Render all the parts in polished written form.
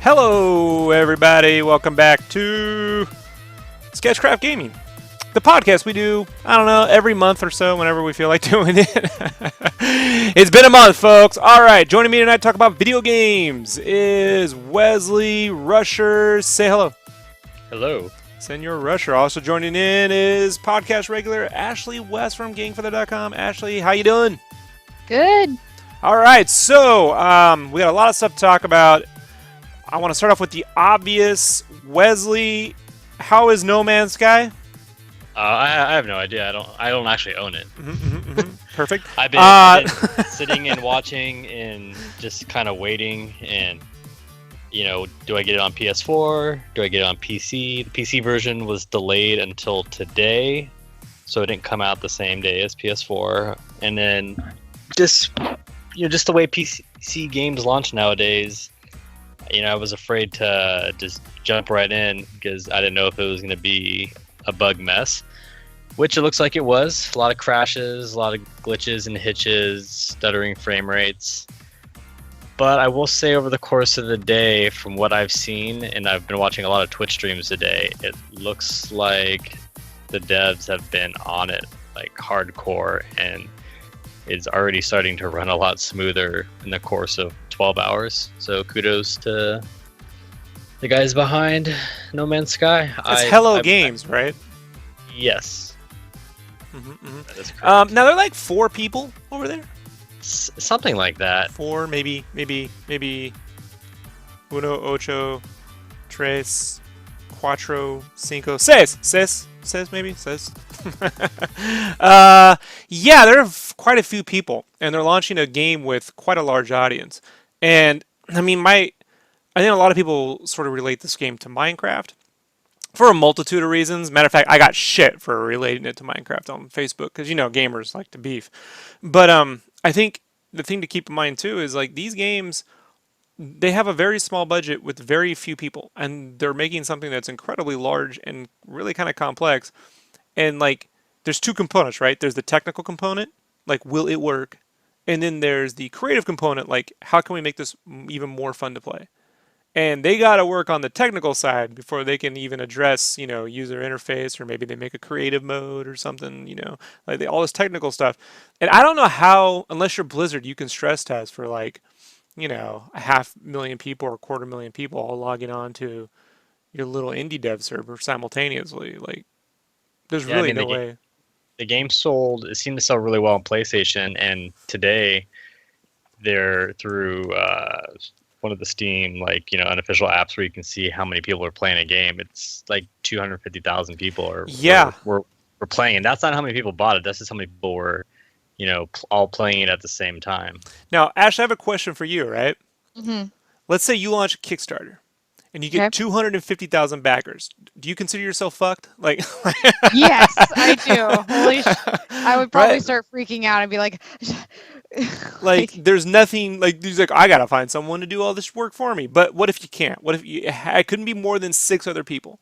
Hello, everybody. Welcome back to SketchCraft Gaming, the podcast we do, I don't know, every month or so whenever we feel like doing it. It's been a month, folks. All right, joining me tonight to talk about video games is Wesley Rusher. Say hello. Hello. Senor Rusher. Also joining in is podcast regular Ashley West from GameFeather.com. Ashley, how you doing? Good. All right, so we got a lot of stuff to talk about. I want to start off with the obvious. Wesley, how is No Man's Sky? I have no idea. I don't actually own it. Perfect. I've been sitting and watching and just kind of waiting. And do I get it on PS4? Do I get it on PC? The PC version was delayed until today, so it didn't come out the same day as PS4. And then just the way PC games launch nowadays. I was afraid to just jump right in because I didn't know if it was going to be a bug mess, which it looks like it was. A lot of crashes, a lot of glitches and hitches, stuttering frame rates. But I will say over the course of the day, from what I've seen, and I've been watching a lot of Twitch streams today, it looks like the devs have been on it, like hardcore, and it's already starting to run a lot smoother in the course of 12 hours. So kudos to the guys behind No Man's Sky. It's Hello Games, right? Yes. That is correct. Now they're like 4 people over there. Something like that. 4, maybe. Uno, ocho, tres, cuatro, cinco, seis, maybe. Yeah, there are quite a few people, and they're launching a game with quite a large audience. And I mean, I think a lot of people sort of relate this game to Minecraft for a multitude of reasons. Matter of fact, I got shit for relating it to Minecraft on Facebook because gamers like to beef. But I think the thing to keep in mind too is like these games, they have a very small budget with very few people, and they're making something that's incredibly large and really kind of complex. And like, there's 2 components, right? There's the technical component, like, will it work? And then there's the creative component, like, how can we make this even more fun to play? And they got to work on the technical side before they can even address, user interface, or maybe they make a creative mode or something, like all this technical stuff. And I don't know how, unless you're Blizzard, you can stress test for like, 500,000 people or 250,000 people all logging on to your little indie dev server simultaneously. Like, there's really no way. The game it seemed to sell really well on PlayStation, and today they're through one of the Steam, unofficial apps where you can see how many people are playing a game. It's like 250,000 people were playing, and that's not how many people bought it. That's just how many people were, all playing it at the same time. Now, Ash, I have a question for you, right? Mm-hmm. Let's say you launch a Kickstarter. And you get 250,000 backers. Do you consider yourself fucked? Like, yes, I do. Holy I would probably start freaking out and be like, there's nothing. Like, he's like, I gotta find someone to do all this work for me. But what if you can't? What if I couldn't be more than 6 other people?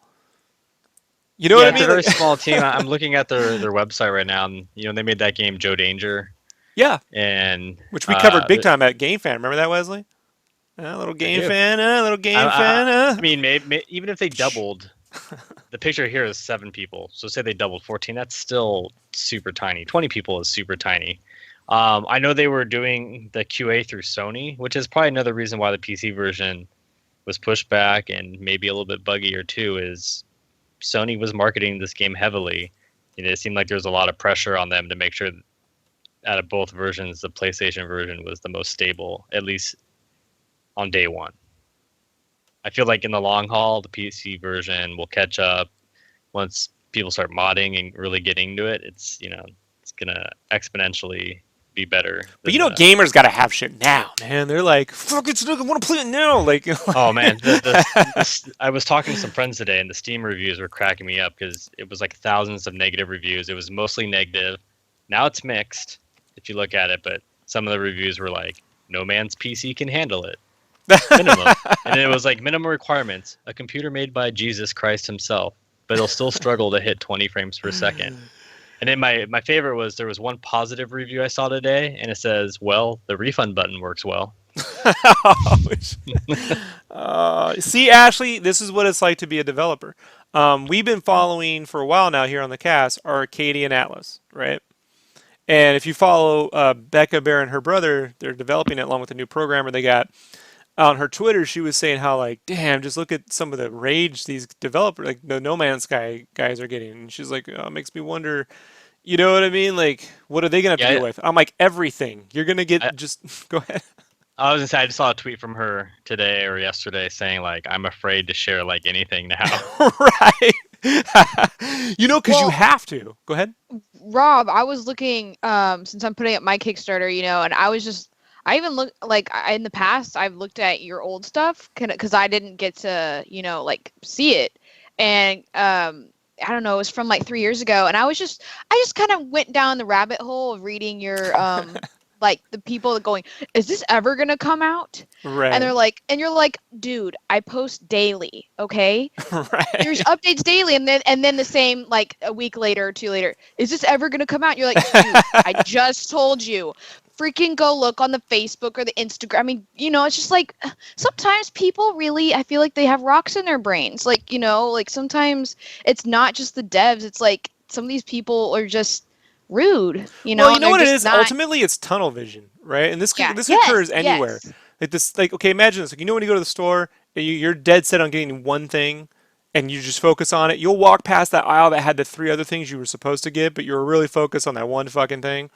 You know what I mean? It's a very small team. I'm looking at their website right now, and they made that game Joe Danger. Yeah, and which we covered big time at Game Fan. Remember that, Wesley? Little game fan. I mean, maybe, even if they doubled, the picture here is 7 people. So say they doubled 14, that's still super tiny. 20 people is super tiny. I know they were doing the QA through Sony, which is probably another reason why the PC version was pushed back and maybe a little bit buggier too, is Sony was marketing this game heavily. It seemed like there was a lot of pressure on them to make sure that out of both versions, the PlayStation version was the most stable, at least on day one. I feel like in the long haul, the PC version will catch up once people start modding and really getting into it. It's gonna exponentially be better But than the. gamers gotta have shit now, man. They're like, fuck it, I want to play it now. Like, Oh man, I was talking to some friends today, and the Steam reviews were cracking me up because it was like thousands of negative reviews. It was mostly negative. Now it's mixed if you look at it, but some of the reviews were like, "No man's PC can handle it." Minimum, and it was like minimum requirements: a computer made by Jesus Christ himself, but it'll still struggle to hit 20 frames per second. And then my favorite was there was one positive review I saw today, and it says, "Well, the refund button works well." See, Ashley, this is what it's like to be a developer. We've been following for a while now here on the cast are Arcadia and Atlas, right? And if you follow Becca Bear and her brother, they're developing it along with a new programmer they got. On her Twitter, she was saying how like, damn, just look at some of the rage these developers, like the No Man's Sky guys are getting. And she's like, oh, it makes me wonder, you know what I mean? Like, what are they gonna have to Yeah, deal with? I'm like, everything. You're gonna I, get just go ahead. I was gonna say I just saw a tweet from her today or yesterday saying like I'm afraid to share like anything now. Right. Because you Well, have to. Go ahead. Rob, I was looking since I'm putting up my Kickstarter, and I even look like in the past I've looked at your old stuff because I didn't get to like see it, and I don't know, it was from like 3 years ago, and I just kind of went down the rabbit hole of reading your like the people that going, is this ever gonna come out? And Right. they're like, and you're like, dude, I post daily, okay? There's Right. updates daily, and then the same like a week later or two later, is this ever gonna come out? You're like, dude, I just told you. Freaking go look on the Facebook or the Instagram. I mean, it's just like sometimes people really, I feel like they have rocks in their brains. Like, like sometimes it's not just the devs. It's like some of these people are just rude, Well, you and know they're what it just is? not. Ultimately, it's tunnel vision, right? And Yeah. this occurs Yes. anywhere. Yes. Like this, like okay, imagine this. Like when you go to the store, and you're dead set on getting one thing, and you just focus on it. You'll walk past that aisle that had the three other things you were supposed to get, but you were really focused on that one fucking thing.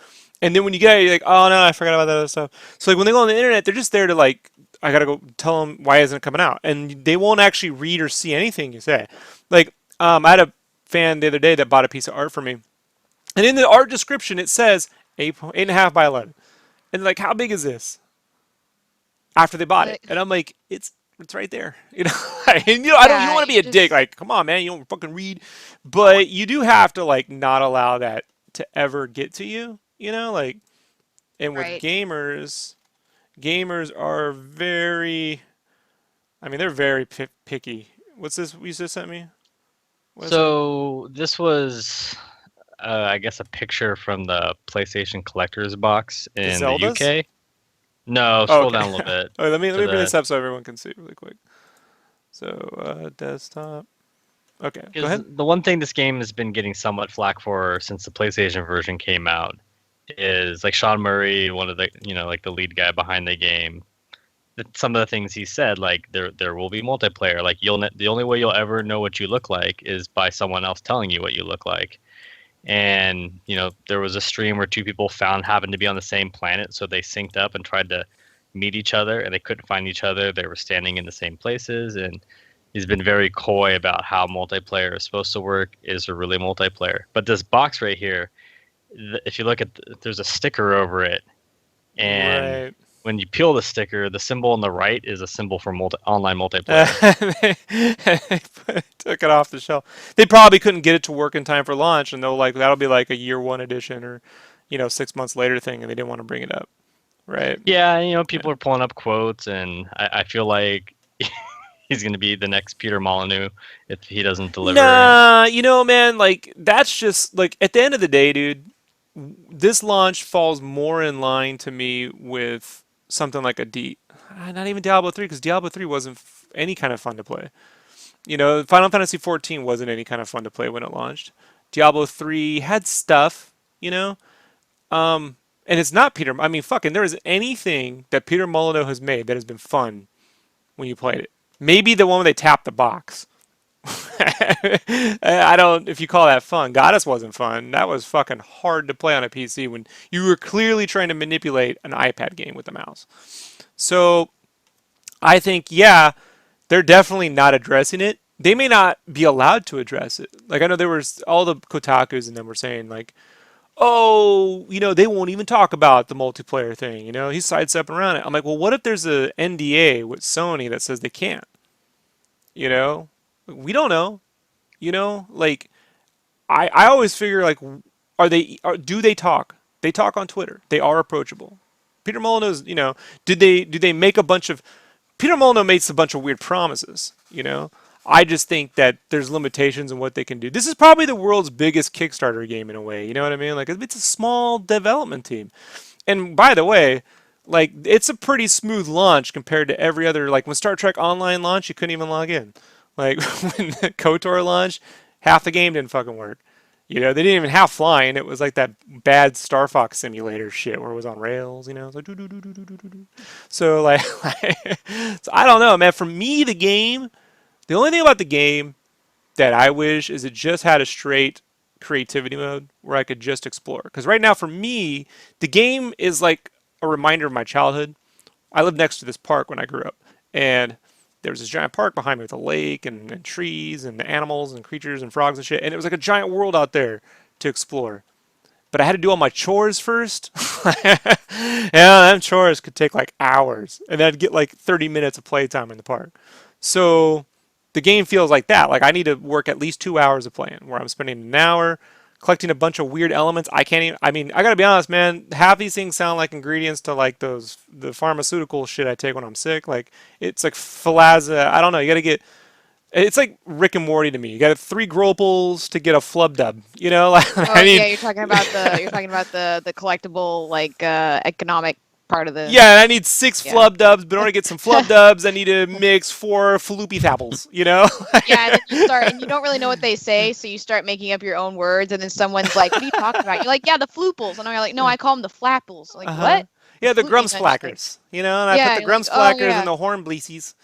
And then when you get it, you're like, oh no, I forgot about that other stuff. So like when they go on the internet, they're just there to like, I gotta go tell them why isn't it coming out, and they won't actually read or see anything you say. Like I had a fan the other day that bought a piece of art for me, and in the art description it says 8.5 by 11, and like, how big is this? After they bought it, Like, and I'm like, it's right there, and I don't, you don't yeah. want to be a dick, like, come on, man, you don't fucking read, but you do have to like not allow that to ever get to you, like, and with Right. gamers are very, I mean, they're very picky. What's this you just sent me? What is it? So this was, I guess, a picture from the PlayStation Collector's Box The in the Zeldas? UK. No, Oh, scroll okay. down a little bit Oh, let me to bring the this up so everyone can see really quick. So desktop. Okay, go because ahead. the one thing this game has been getting somewhat flack for since the PlayStation version came out is like Sean Murray, one of the like the lead guy behind the game. Some of the things he said, like there will be multiplayer. Like the only way you'll ever know what you look like is by someone else telling you what you look like. And there was a stream where two people happened to be on the same planet, so they synced up and tried to meet each other, and they couldn't find each other. They were standing in the same places, and he's been very coy about how multiplayer is supposed to work. Is there really multiplayer? But this box right here, if you look at, there's a sticker over it, and Right. when you peel the sticker, the symbol on the right is a symbol for online multiplayer. They took it off the shelf. They probably couldn't get it to work in time for launch, and they'll like that'll be like a year one edition or 6 months later thing, and they didn't want to bring it up. Right. Yeah, Yeah. people are pulling up quotes, and I feel like he's going to be the next Peter Molyneux if he doesn't deliver. Nah, man, like that's just like at the end of the day, dude, this launch falls more in line to me with something like not even Diablo 3, because Diablo 3 wasn't any kind of fun to play. Final Fantasy 14 wasn't any kind of fun to play when it launched. Diablo 3 had stuff, and it's not Peter. I mean, fucking, there is anything that Peter Molyneux has made that has been fun when you played it. Maybe the one where they tapped the box. I don't, if you call that fun. Goddess wasn't fun. That was fucking hard to play on a PC when you were clearly trying to manipulate an iPad game with the mouse. So I think, yeah, they're definitely not addressing it. They may not be allowed to address it. Like, I know there was all the Kotakus and them were saying like, oh, they won't even talk about the multiplayer thing. He's sidestepping around it. I'm like, well, what if there's a NDA with Sony that says they can't? You know, we don't know. Like I always figure like, do they talk? They talk on Twitter. They are approachable. Peter Molyneux's, do they make a bunch of Peter Molyneux makes a bunch of weird promises. I just think that there's limitations in what they can do. This is probably the world's biggest Kickstarter game in a way. You know what I mean? Like it's a small development team. And by the way, like it's a pretty smooth launch compared to every other. Like when Star Trek Online launched, you couldn't even log in. Like when KOTOR launched, half the game didn't fucking work. They didn't even have flying. It was like that bad Star Fox simulator shit where it was on rails. It's like doo-doo-doo-doo-doo-doo-doo. So like, so I don't know, man. For me, the only thing about the game that I wish is it just had a straight creativity mode where I could just explore. Because right now, for me, the game is like a reminder of my childhood. I lived next to this park when I grew up, and there was this giant park behind me with a lake and trees and animals and creatures and frogs and shit. And it was like a giant world out there to explore. But I had to do all my chores first. Them chores could take like hours, and then I'd get like 30 minutes of playtime in the park. So the game feels like that. Like I need to work at least 2 hours of playing, where I'm spending an hour collecting a bunch of weird elements. I can't even. I mean, I gotta be honest, man. Half these things sound like ingredients to like the pharmaceutical shit I take when I'm sick. Like it's like Falaza. I don't know. You gotta get. It's like Rick and Morty to me. You got 3 gropals to get a flub dub. Like Oh I yeah, need. you're talking about the collectible like economic part of the Yeah, I need 6 yeah. flub dubs, but in order to get some flub dubs, I need to mix 4 faloopy apples. Yeah, and then you start, and you don't really know what they say, so you start making up your own words, and then someone's like, "What are you talking about?" You're like, "Yeah, the flooples," and I'm like, "No, I call them the flapples." Like, Uh-huh. what? Yeah, the Floop- you know, just like, grumsplackers. And I put yeah, the you're like, "Oh grumsplackers and yeah." the hornbleecies.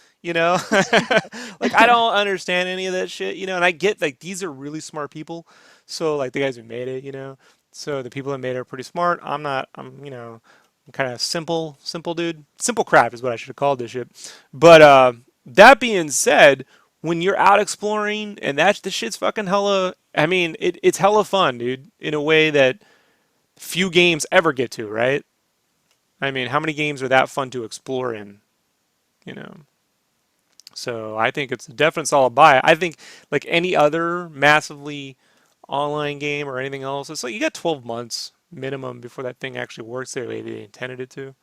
Like I don't understand any of that shit. And I get like these are really smart people. So like the guys who made it. So the people that made it are pretty smart. I'm not. I'm kind of simple dude. Simple craft is what I should have called this shit. But that being said, when you're out exploring and this shit's fucking hella. I mean, it's hella fun, dude. In a way that few games ever get to, right? I mean, how many games are that fun to explore in? You know. So I think it's a definite solid buy. I think like any other massively online game or anything else, it's like you got 12 months minimum before that thing actually works the way they intended it to.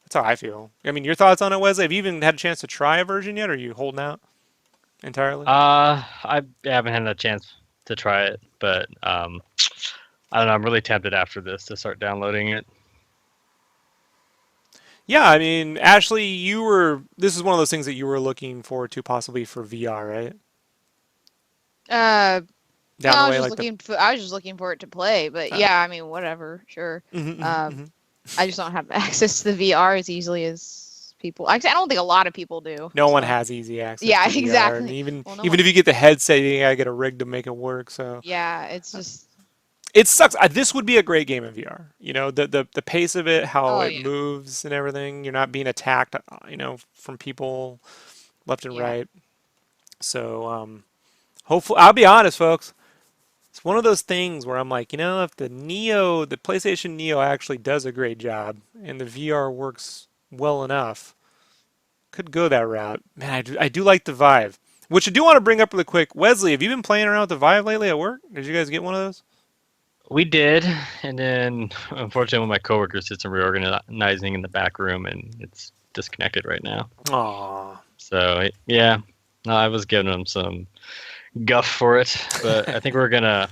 That's how I feel. I mean, your thoughts on it, Wesley? Have you even had a chance to try a version yet, or are you holding out entirely? I haven't had a chance to try it, but I don't know. I'm really tempted after this to start downloading it. Yeah, I mean, Ashley, this is one of those things that you were looking forward to possibly for VR, right? Uh, no, Down the way, like the. I was just looking for it to play, but Uh, yeah, I mean, whatever, sure. mhm, mhm, Um, mhm. I just don't have access to the VR as easily as people. Actually, I don't think a lot of people do. No one So has easy access yeah, to VR, and exactly. even Well, no even one. if you get the headset, you gotta get a rig to make it work. So Yeah, it's just. it sucks. This would be a great game in VR. The pace of it, how Oh it yeah, moves and everything. You're not being attacked, from people left and yeah. right. So hopefully, I'll be honest, folks. It's one of those things where I'm like, if the PlayStation Neo actually does a great job and the VR works well enough, could go that route. Man, I do like the Vive. Which I do want to bring up really quick. Wesley, have you been playing around with the Vive lately at work? Did you guys get one of those? We did, and then unfortunately, one of my coworkers did some reorganizing in the back room, and it's disconnected right now. Aw. So yeah, no, I was giving him some guff for it, but I think we're gonna.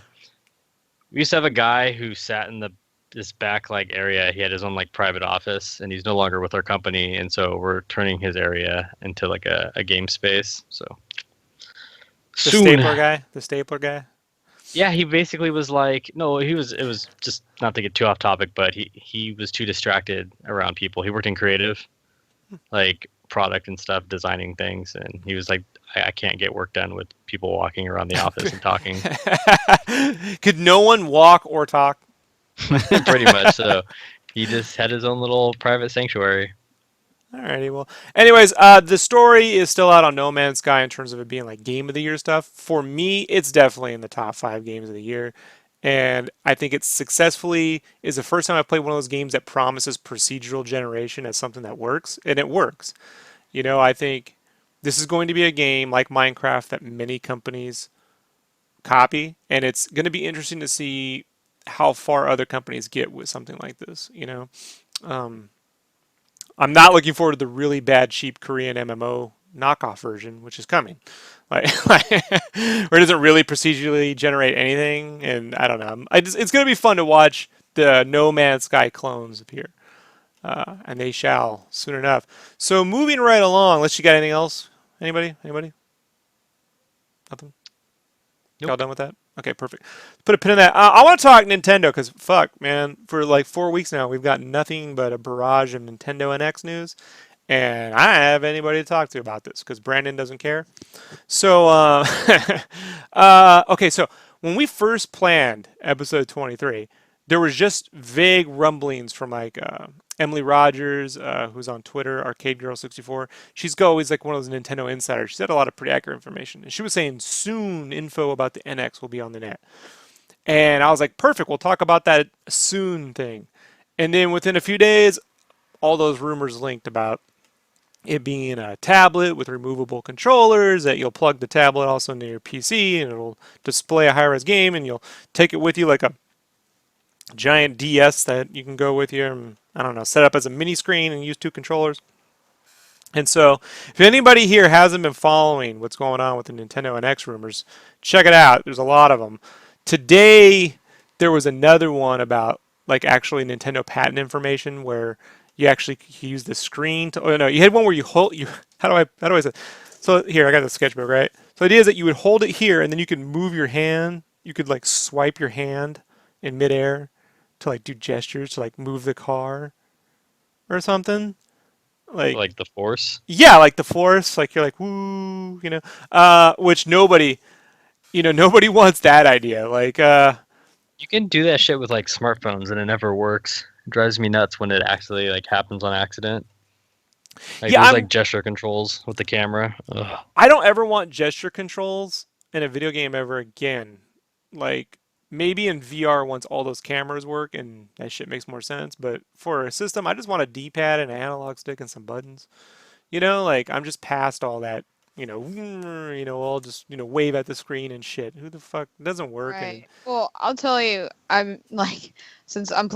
We used to have a guy who sat in this back like area. He had his own like private office, and he's no longer with our company, and so we're turning his area into like a game space. So The soon, stapler guy? The stapler guy? yeah, he basically was like, no, he was. It was just not to get too off topic, but he was too distracted around people. He worked in creative, like product and stuff, designing things, and he was like, I can't get work done with people walking around the office and talking. Could no one walk or talk? Pretty much. So he just had his own little private sanctuary. Alrighty, well. Anyways, the story is still out on No Man's Sky in terms of it being like game of the year stuff. For me, it's definitely in the top 5 games of the year. And I think it successfully is the first time I've played one of those games that promises procedural generation as something that works, and it works. I think this is going to be a game like Minecraft that many companies copy, and it's going to be interesting to see how far other companies get with something like this. Um, I'm not looking forward to the really bad, cheap Korean MMO knockoff version, which is coming. Where it doesn't really procedurally generate anything, and I don't know. It's going to be fun to watch the No Man's Sky clones appear, and they shall soon enough. So moving right along, unless you got anything else, anybody? Nothing. Y'all Nope. done with that? Okay, perfect. Put a pin in that. I want to talk Nintendo because fuck, man, for like 4 weeks now, we've got nothing but a barrage of Nintendo NX news, and I don't have anybody to talk to about this because Brandon doesn't care. So, okay, so when we first planned episode 23, there was just vague rumblings from like Emily Rogers, who's on Twitter, Arcade Girl 64. She's always like one of those Nintendo insiders. She's had a lot of pretty accurate information, and she was saying soon info about the NX will be on the net. And I was like, perfect, we'll talk about that soon thing. And then within a few days, all those rumors linked about it being a tablet with removable controllers, that you'll plug the tablet also into your PC and it'll display a high-res game, and you'll take it with you like a giant DS that you can go with you and, I don't know, set up as a mini screen and use 2 controllers. And so, if anybody here hasn't been following what's going on with the Nintendo NX rumors, check it out. There's a lot of them. Today, there was another one about like actually Nintendo patent information where you actually use the screen to. Oh no, you had one where you hold. How do I say? So here, I got the sketchbook right. So the idea is that you would hold it here, and then you can move your hand. You could like swipe your hand in midair to like do gestures to like move the car or something. Like the Force. Yeah, like the Force, like you're like woo, which nobody wants that idea. You can do that shit with like smartphones, and it never works. It drives me nuts when it actually like happens on accident. Like Yeah, there's like gesture controls with the camera. Ugh. I don't ever want gesture controls in a video game ever again. Like maybe in VR once all those cameras work and that shit makes more sense, but for a system, I just want a D-pad and an analog stick and some buttons. Like I'm just past all that. I'll just wave at the screen and shit. Who the fuck it doesn't work? And Right. Well, I'll tell you, I'm like, since I'm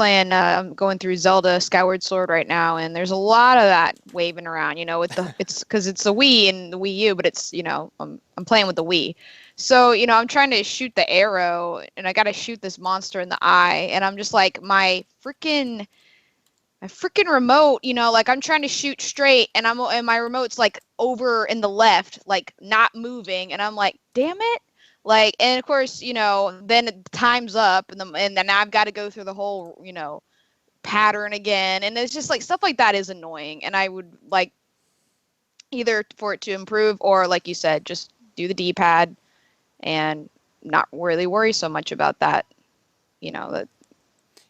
going through Zelda Skyward Sword right now, and there's a lot of that waving around, with it's because it's the Wii and the Wii U, but it's, I'm playing with the Wii. So, I'm trying to shoot the arrow, and I got to shoot this monster in the eye, and I'm just like, my freaking remote, like I'm trying to shoot straight and my remote's like over in the left, like not moving, and I'm like, damn it. Like, and of course, then time's up and then I've got to go through the whole, pattern again. And it's just like stuff like that is annoying. And I would like either for it to improve or like you said, just do the D-pad and not really worry so much about that, that.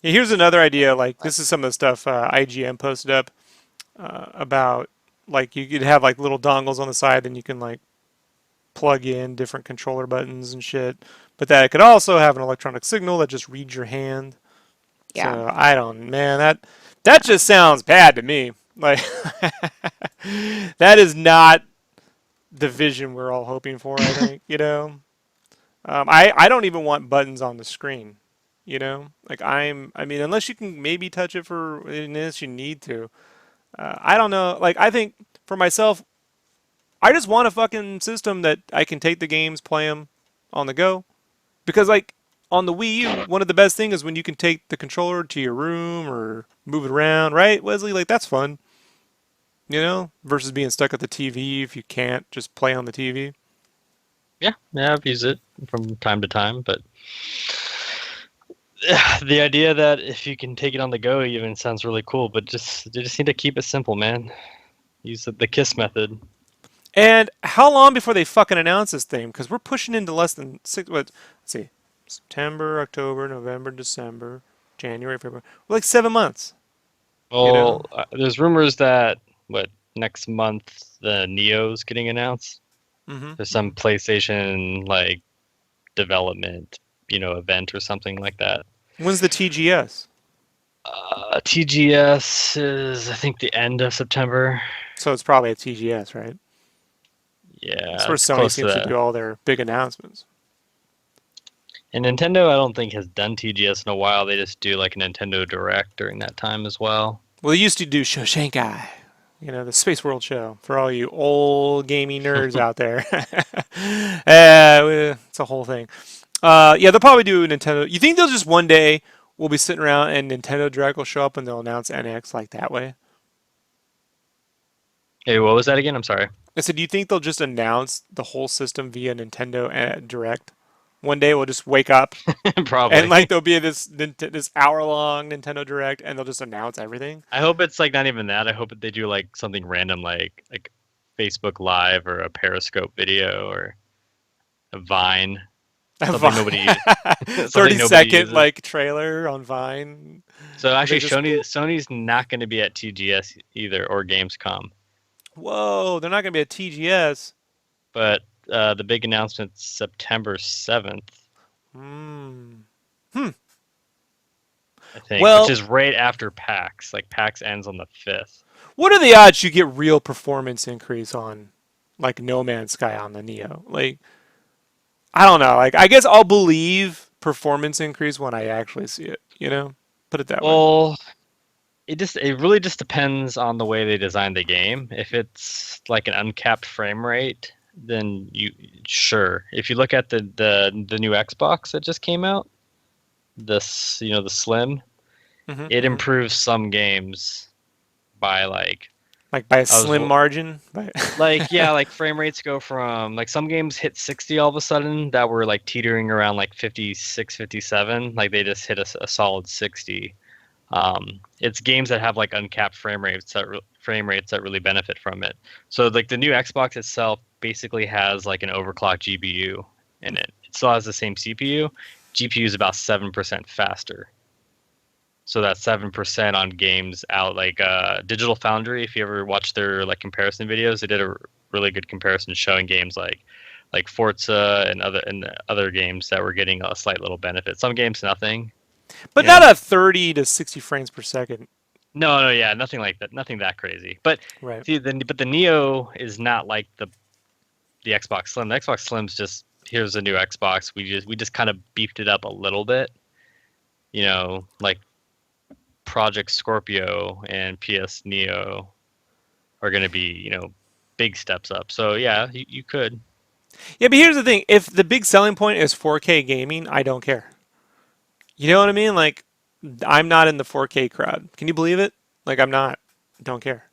yeah, here's another idea. Like this is some of the stuff IGN posted up about like you could have like little dongles on the side, then you can like plug in different controller buttons and shit. But that it could also have an electronic signal that just reads your hand. Yeah. So I don't, man, that just sounds bad to me. Like that is not the vision we're all hoping for. I think I don't even want buttons on the screen. Like I mean, unless you can maybe touch it for unless you need to. I don't know. Like I think for myself, I just want a fucking system that I can take the games, play them on the go. Because like on the Wii U, one of the best things is when you can take the controller to your room or move it around, right, Wesley? Like that's fun. Versus being stuck at the TV if you can't just play on the TV. Yeah, I've used it from time to time, but the idea that if you can take it on the go even sounds really cool, but you just need to keep it simple, man. Use the KISS method. And how long before they fucking announce this thing? Because we're pushing into less than let's see, September, October, November, December, January, February. We're like 7 months. Well, there's rumors that next month the Neo's getting announced. Mm-hmm. There's some PlayStation like development event or something like that. When's the TGS? TGS is, I think, the end of September. So it's probably a TGS, right? That's Yeah, where it's Sony close to seems to that. do all their big announcements. And Nintendo, I don't think has done TGS in a while. They just do like a Nintendo Direct during that time as well. Well, they used to do Shoshankai, the Space World show for all you old gaming nerds out there. It's a whole thing. Yeah, they'll probably do Nintendo. You think they'll just one day we'll be sitting around and Nintendo Direct will show up and they'll announce NX like that way? Hey, what was that again? I'm sorry. I said, do you think they'll just announce the whole system via Nintendo Direct? One day we'll just wake up and Probably. like there'll be this hour long Nintendo Direct and they'll just announce everything. I hope it's like not even that. I hope that they do like something random like Facebook Live or a Periscope video or a Vine. Something nobody 30-second uses. like trailer on Vine. So actually, just- Sony's not going to be at TGS either or Gamescom. Whoa, they're not going to be at TGS. But the big announcement's September 7th, I think, Well- which is right after PAX. Like PAX ends on the 5th. What are the odds you get real performance increase on like No Man's Sky on the Neo? Like, I don't know. Like, I guess I'll believe performance increase when I actually see it. Put it that way. Well, it really just depends on the way they design the game. If it's like an uncapped frame rate, then sure. If you look at the new Xbox that just came out, the Slim, Mhm, it mhm. improves some games by like Like by a slim margin. like frame rates go from like some games hit 60 all of a sudden that were like teetering around like 56, 57. Like they just hit a solid 60. It's games that have like uncapped frame rates that really benefit from it. So like the new Xbox itself basically has like an overclocked GPU in it. It still has the same CPU. GPU is about 7% faster. So that's 7% on games out like Digital Foundry. If you ever watch their like comparison videos, they did a really good comparison showing games like Forza and other games that were getting a slight little benefit. Some games nothing. But Yeah. not a 30 to 60 frames per second. No, yeah, nothing like that. Nothing that crazy. But Right. see, but the Neo is not like the Xbox Slim. The Xbox Slim's just here's the new Xbox. We just kind of beefed it up a little bit. Like Project Scorpio and PS Neo are going to be, big steps up. So yeah, you could. Yeah, but here's the thing. If the big selling point is 4K gaming, I don't care. You know what I mean? Like, I'm not in the 4K crowd. Can you believe it? Like, I'm not. Don't care.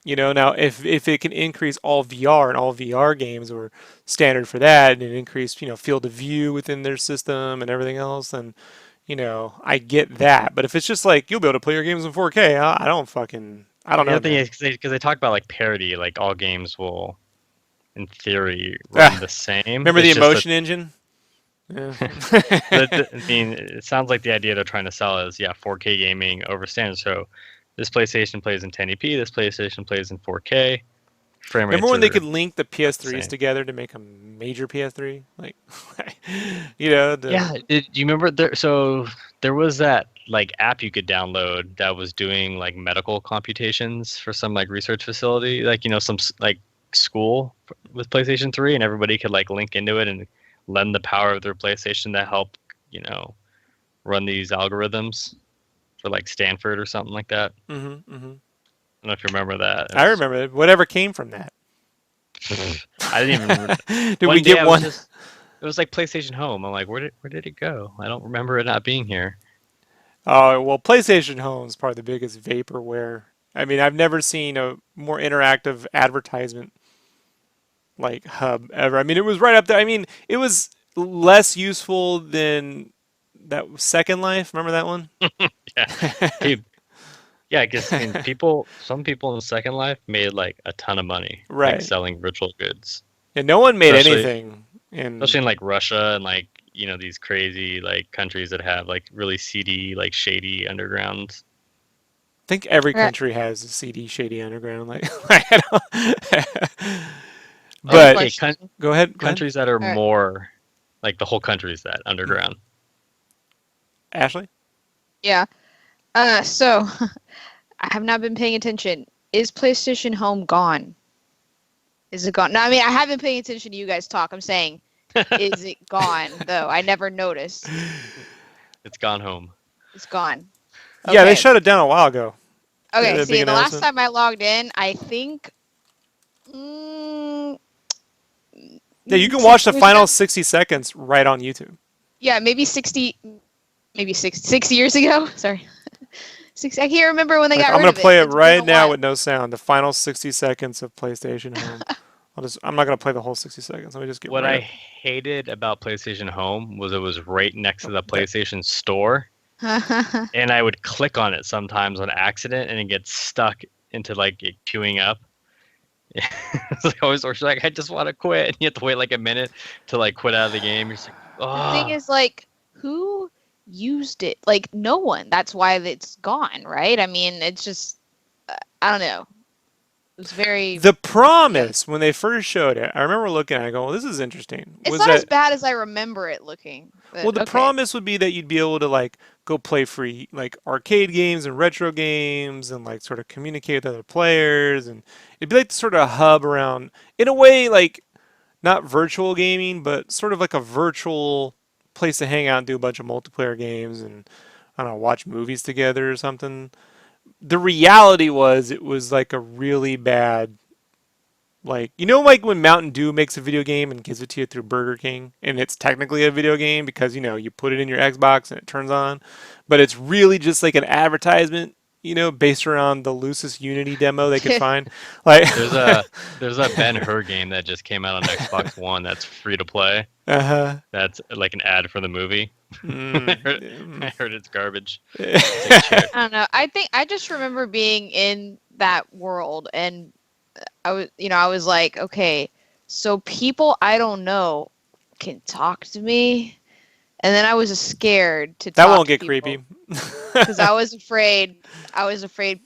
Now if it can increase all VR and all VR games were standard for that and it increased, field of view within their system and everything else, then, I get that. But if it's just like, you'll be able to play your games in 4K, I don't know. The other thing Man. is because they talk about like parity, like all games will, in theory, run the same. Remember the It's just emotion engine? Yeah. I mean, it sounds like the idea they're trying to sell is 4K gaming over standard. So this PlayStation plays in 1080p. This PlayStation plays in 4K. Frame rates Remember when they are could link the PS3s same. together to make a major PS3? Like, Yeah. Do you remember there? So there was that like app you could download that was doing like medical computations for some like research facility, like some like school with PlayStation 3, and everybody could like link into it and lend the power of their PlayStation to help run these algorithms for like Stanford or something like that. Mm-hmm, mm-hmm. I don't know if you remember that. I remember it. Whatever came from that. I didn't even remember. Did One we day get I was one? just- it was like PlayStation Home. I'm like, where did it go? I don't remember it not being here. Oh, well, PlayStation Home is probably the biggest vaporware. I mean, I've never seen a more interactive advertisement like hub ever. I mean, it was right up there. I mean, it was less useful than that Second Life. Remember that one? Yeah. Yeah, I guess some people in Second Life made like a ton of money, Right. like selling virtual goods, And no one made Especially- anything in especially in like Russia and like these crazy like countries that have like really seedy, like shady underground. I think every Right. country has a CD shady underground. Like, I don't- But but question. go ahead. Countries that are Alright. more like the whole country is that underground. Ashley? Yeah. So I have not been paying attention. Is PlayStation Home gone? Is it gone? No, I mean I have been paying attention to you guys talk. I'm saying, is it gone though? I never noticed. It's gone home. It's gone. Yeah, they Okay. shut it down a while ago. They had Okay. a big See, the last announcement. time I logged in, I think mm, Yeah, you can watch six the years final ago. 60 seconds right on YouTube. Yeah, maybe 60, maybe 6 years ago. Sorry. I can't remember when they Like got I'm rid gonna of it. play it It's been right a now while. with no sound. The final 60 seconds of PlayStation Home. I'm not gonna play the whole 60 seconds. Let me just get What right I up. hated about PlayStation Home was it was right next to Oh, the that, PlayStation Store, and I would click on it sometimes on accident, and it gets stuck into like it queuing up. It's like always, or she's like, I just want to quit, and you have to wait like a minute to like quit out of the game. You're just like, The thing oh, is, like, who used it? Like, no one. That's why it's gone, right? I mean, it's just, I don't know. It was very, the yeah. promise when they first showed it, I remember looking at it, going, well, this is interesting. It's Was not as that bad as I remember it looking, well, but the okay. promise would be that you'd be able to like go play free like arcade games and retro games and like sort of communicate with other players and it'd be like the sort of hub around in a way like not virtual gaming, but sort of like a virtual place to hang out and do a bunch of multiplayer games and I don't know, watch movies together or something. The reality was it was like a really bad like like when Mountain Dew makes a video game and gives it to you through Burger King and it's technically a video game because you put it in your Xbox and it turns on, but it's really just like an advertisement, based around the loosest Unity demo they could find. Like there's a there's a Ben Hur game that just came out on Xbox One that's free to play. uh-huh. That's like an ad for the movie. Mm, I heard it's garbage. It's like mm. cheer. I don't know. I think I just remember being in that world and I was like, okay, so people I don't know can talk to me. And then I was scared to That talk won't to get people creepy. because I was afraid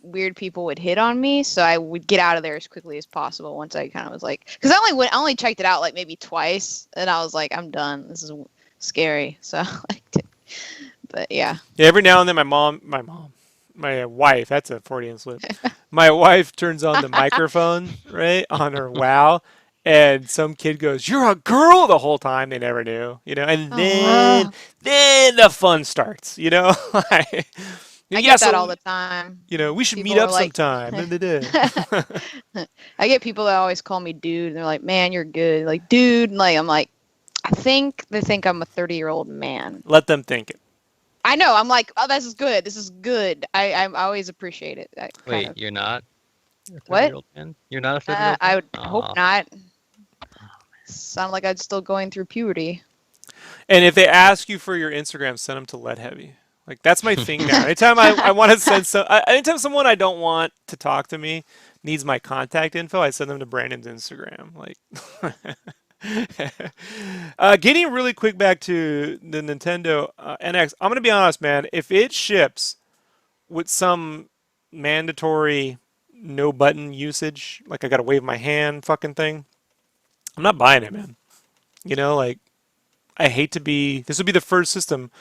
weird people would hit on me, so I would get out of there as quickly as possible once I kind of was like, because I only checked it out like maybe twice, and I was like, I'm done. This is scary. So I liked it, but yeah. Yeah, every now and then my wife, that's a Freudian slip. My wife turns on the microphone, right, on her WoW, and some kid goes, "You're a girl," the whole time. They never knew, and Oh then wow. then the fun starts. Like, I yeah, get that all so the time. we should meet People are up like, sometime. I get people that always call me dude, and they're like, "Man, you're good." Like, dude, and like I'm like, I think they think I'm a 30-year-old man. Let them think it. I know. I'm like, oh, this is good. This is good. I always appreciate it. That kind Wait, of you're not a what? 30-year-old man? You're not a 30-year-old I man? would hope Aw. not. Sound like I'm still going through puberty. And if they ask you for your Instagram, send them to Lead Heavy. Like that's my thing now. Anytime I want to send anytime someone I don't want to talk to me needs my contact info, I send them to Brandon's Instagram. Like, getting really quick back to the Nintendo NX. I'm gonna be honest, man. If it ships with some mandatory no button usage, like I gotta wave my hand, fucking thing, I'm not buying it, man. Like I hate to be. This would be the first system.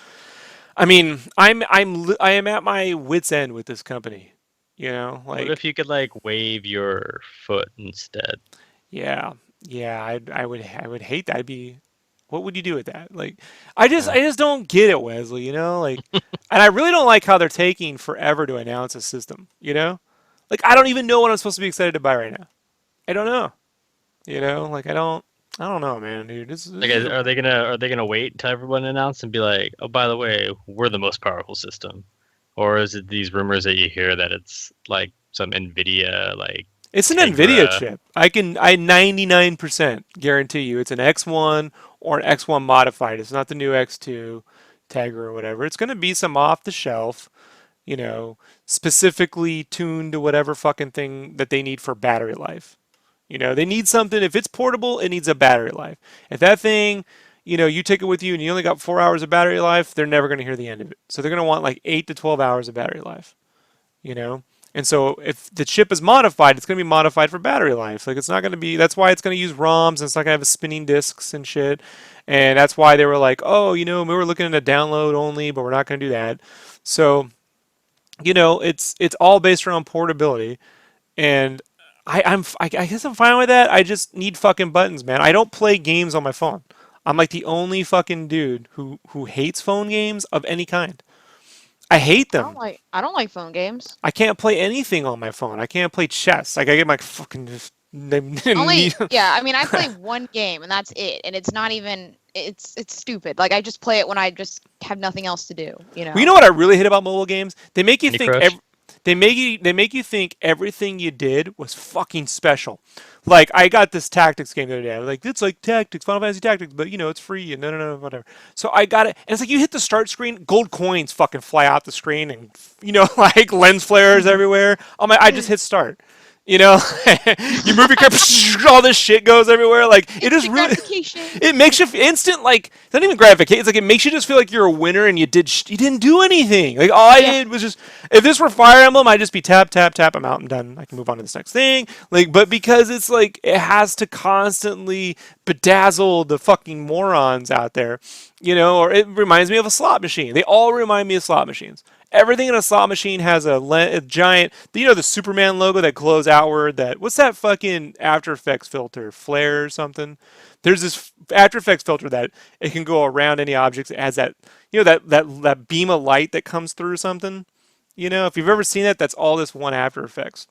I mean, I am at my wit's end with this company. What Like if you could like wave your foot instead? yeah, yeah. I would hate that. I'd be. What would you do with that? Like, Uh, I just don't get it, Wesley. Like, and I really don't like how they're taking forever to announce a system. Like I don't even know what I'm supposed to be excited to buy right now. I don't know. Like I don't know, man, dude. This like, is a, are they gonna wait until everyone announce and be like, oh, by the way, we're the most powerful system, or is it these rumors that you hear that it's like some Nvidia like It's an NVIDIA Tegra? chip. I 99% guarantee you it's an X1 or an X1 modified. It's not the new X2 Tegra or whatever. It's going to be some off the shelf, you know, specifically tuned to whatever fucking thing that they need for battery life. They need something. If it's portable, it needs a battery life. If that thing, you take it with you and you only got 4 hours of battery life, they're never going to hear the end of it. So they're going to want like 8 to 12 hours of battery life, you know? And so if the chip is modified, it's going to be modified for battery life. Like it's not going to be. That's why it's going to use ROMs and it's not going to have spinning disks and shit. And that's why they were like, oh, we were looking at a download only, but we're not going to do that. So it's all based around portability, and I guess I'm fine with that. I just need fucking buttons, man. I don't play games on my phone. I'm like the only fucking dude who hates phone games of any kind. I hate them. I don't like phone games. I can't play anything on my phone. I can't play chess. Like I get my fucking Only yeah, I mean I play one game and that's it. And it's not even it's stupid. Like I just play it when I just have nothing else to do, you know. Well, you know what I really hate about mobile games? They make you Candy think Crush. they make you think everything you did was fucking special. Like I got this tactics game the other day. I was like, it's like tactics, Final Fantasy Tactics, but it's free and no, whatever. So I got it, and it's like you hit the start screen, gold coins fucking fly out the screen, and like lens flares everywhere. I just hit start. You know, you move your character, all this shit goes everywhere. Like it is Instant really, gratification. it makes you instant. Like it's not even gratification. It's like it makes you just feel like you're a winner and you didn't do anything. Like all I did was just, if this were Fire Emblem, I'd just be tap tap tap. I'm out and done. I can move on to this next thing. Like, but because it's like it has to constantly bedazzle the fucking morons out there, or it reminds me of a slot machine. They all remind me of slot machines. Everything in a slot machine has a giant, the Superman logo that glows outward. What's that fucking After Effects filter? Flare or something? There's this After Effects filter that it can go around any objects. It has that, that beam of light that comes through something. If you've ever seen that, that's all this one After Effects.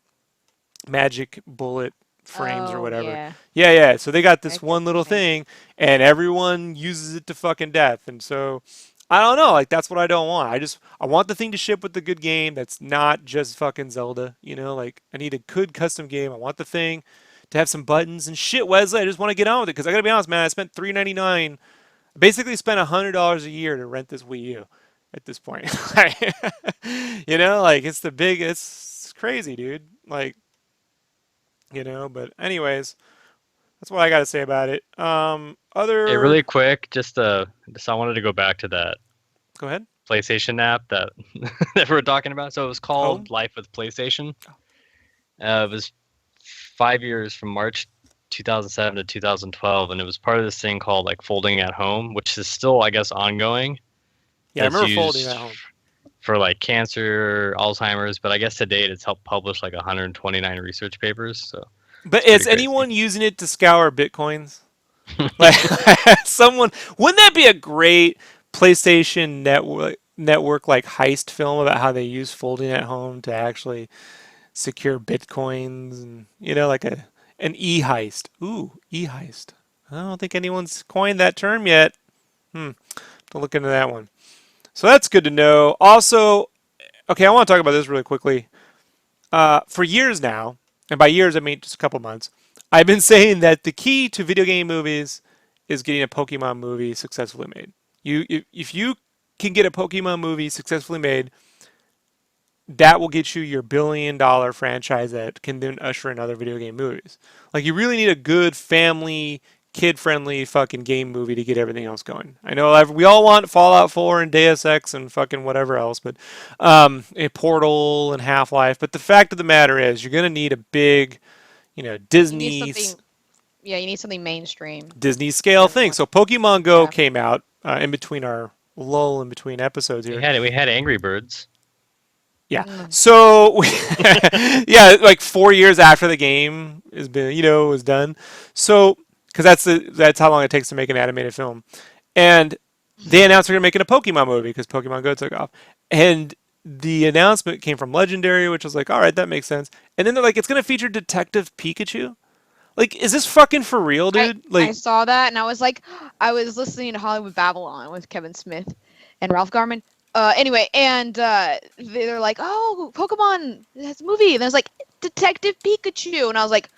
Magic bullet frames or Oh, whatever. yeah. Yeah. So they got this That's one little funny. thing, and everyone uses it to fucking death. And so I don't know. Like that's what I don't want. I want the thing to ship with the good game that's not just fucking Zelda. Like I need a good custom game. I want the thing to have some buttons and shit. Wesley, I just want to get on with it because I gotta be honest, man. I spent $3.99. Basically spent $100 a year to rent this Wii U. At this point, like it's crazy, dude. Like, but anyways, that's what I got to say about it. Hey, Other, really quick, just I wanted to go back to that go ahead. PlayStation app that that we were talking about. So it was called Home? Life with PlayStation. It was 5 years from March 2007 to 2012, and it was part of this thing called like Folding at Home, which is still, I guess, ongoing. Yeah, I That's remember folding used at home. for like cancer, Alzheimer's, but I guess to date it's helped publish like 129 research papers. So But it's pretty is crazy. anyone using it to scour bitcoins? Like someone, wouldn't that be a great PlayStation network like heist film about how they use folding at home to actually secure bitcoins and like an e-heist. Ooh, e-heist. I don't think anyone's coined that term yet. To look into that one. So that's good to know. Also, okay, I want to talk about this really quickly. For years now, and by years I mean just a couple months, I've been saying that the key to video game movies is getting a Pokemon movie successfully made. If you can get a Pokemon movie successfully made, that will get you your $1 billion franchise that can then usher in other video game movies. Like you really need a good family, kid-friendly fucking game movie to get everything else going. I know we all want Fallout 4 and Deus Ex and fucking whatever else, but a Portal and Half-Life. But the fact of the matter is, you're gonna need a big, You need Disney something yeah, you need something mainstream. Disney scale thing. Everyone. So Pokemon Go Yeah. came out in between our lull in between episodes here. We had Angry Birds. Yeah. Mm. So yeah, like 4 years after the game has been, was done. So because that's how long it takes to make an animated film, and they announced they're gonna make it a Pokemon movie because Pokemon Go took off, and the announcement came from Legendary, which was like, all right, that makes sense. And then they're like, it's gonna feature Detective Pikachu. Like, is this fucking for real, dude? I Like, saw that and I was like, I was listening to Hollywood Babylon with Kevin Smith and Ralph Garman. Anyway, and they're like, oh, Pokemon has a movie, and there's like Detective Pikachu, and I was like,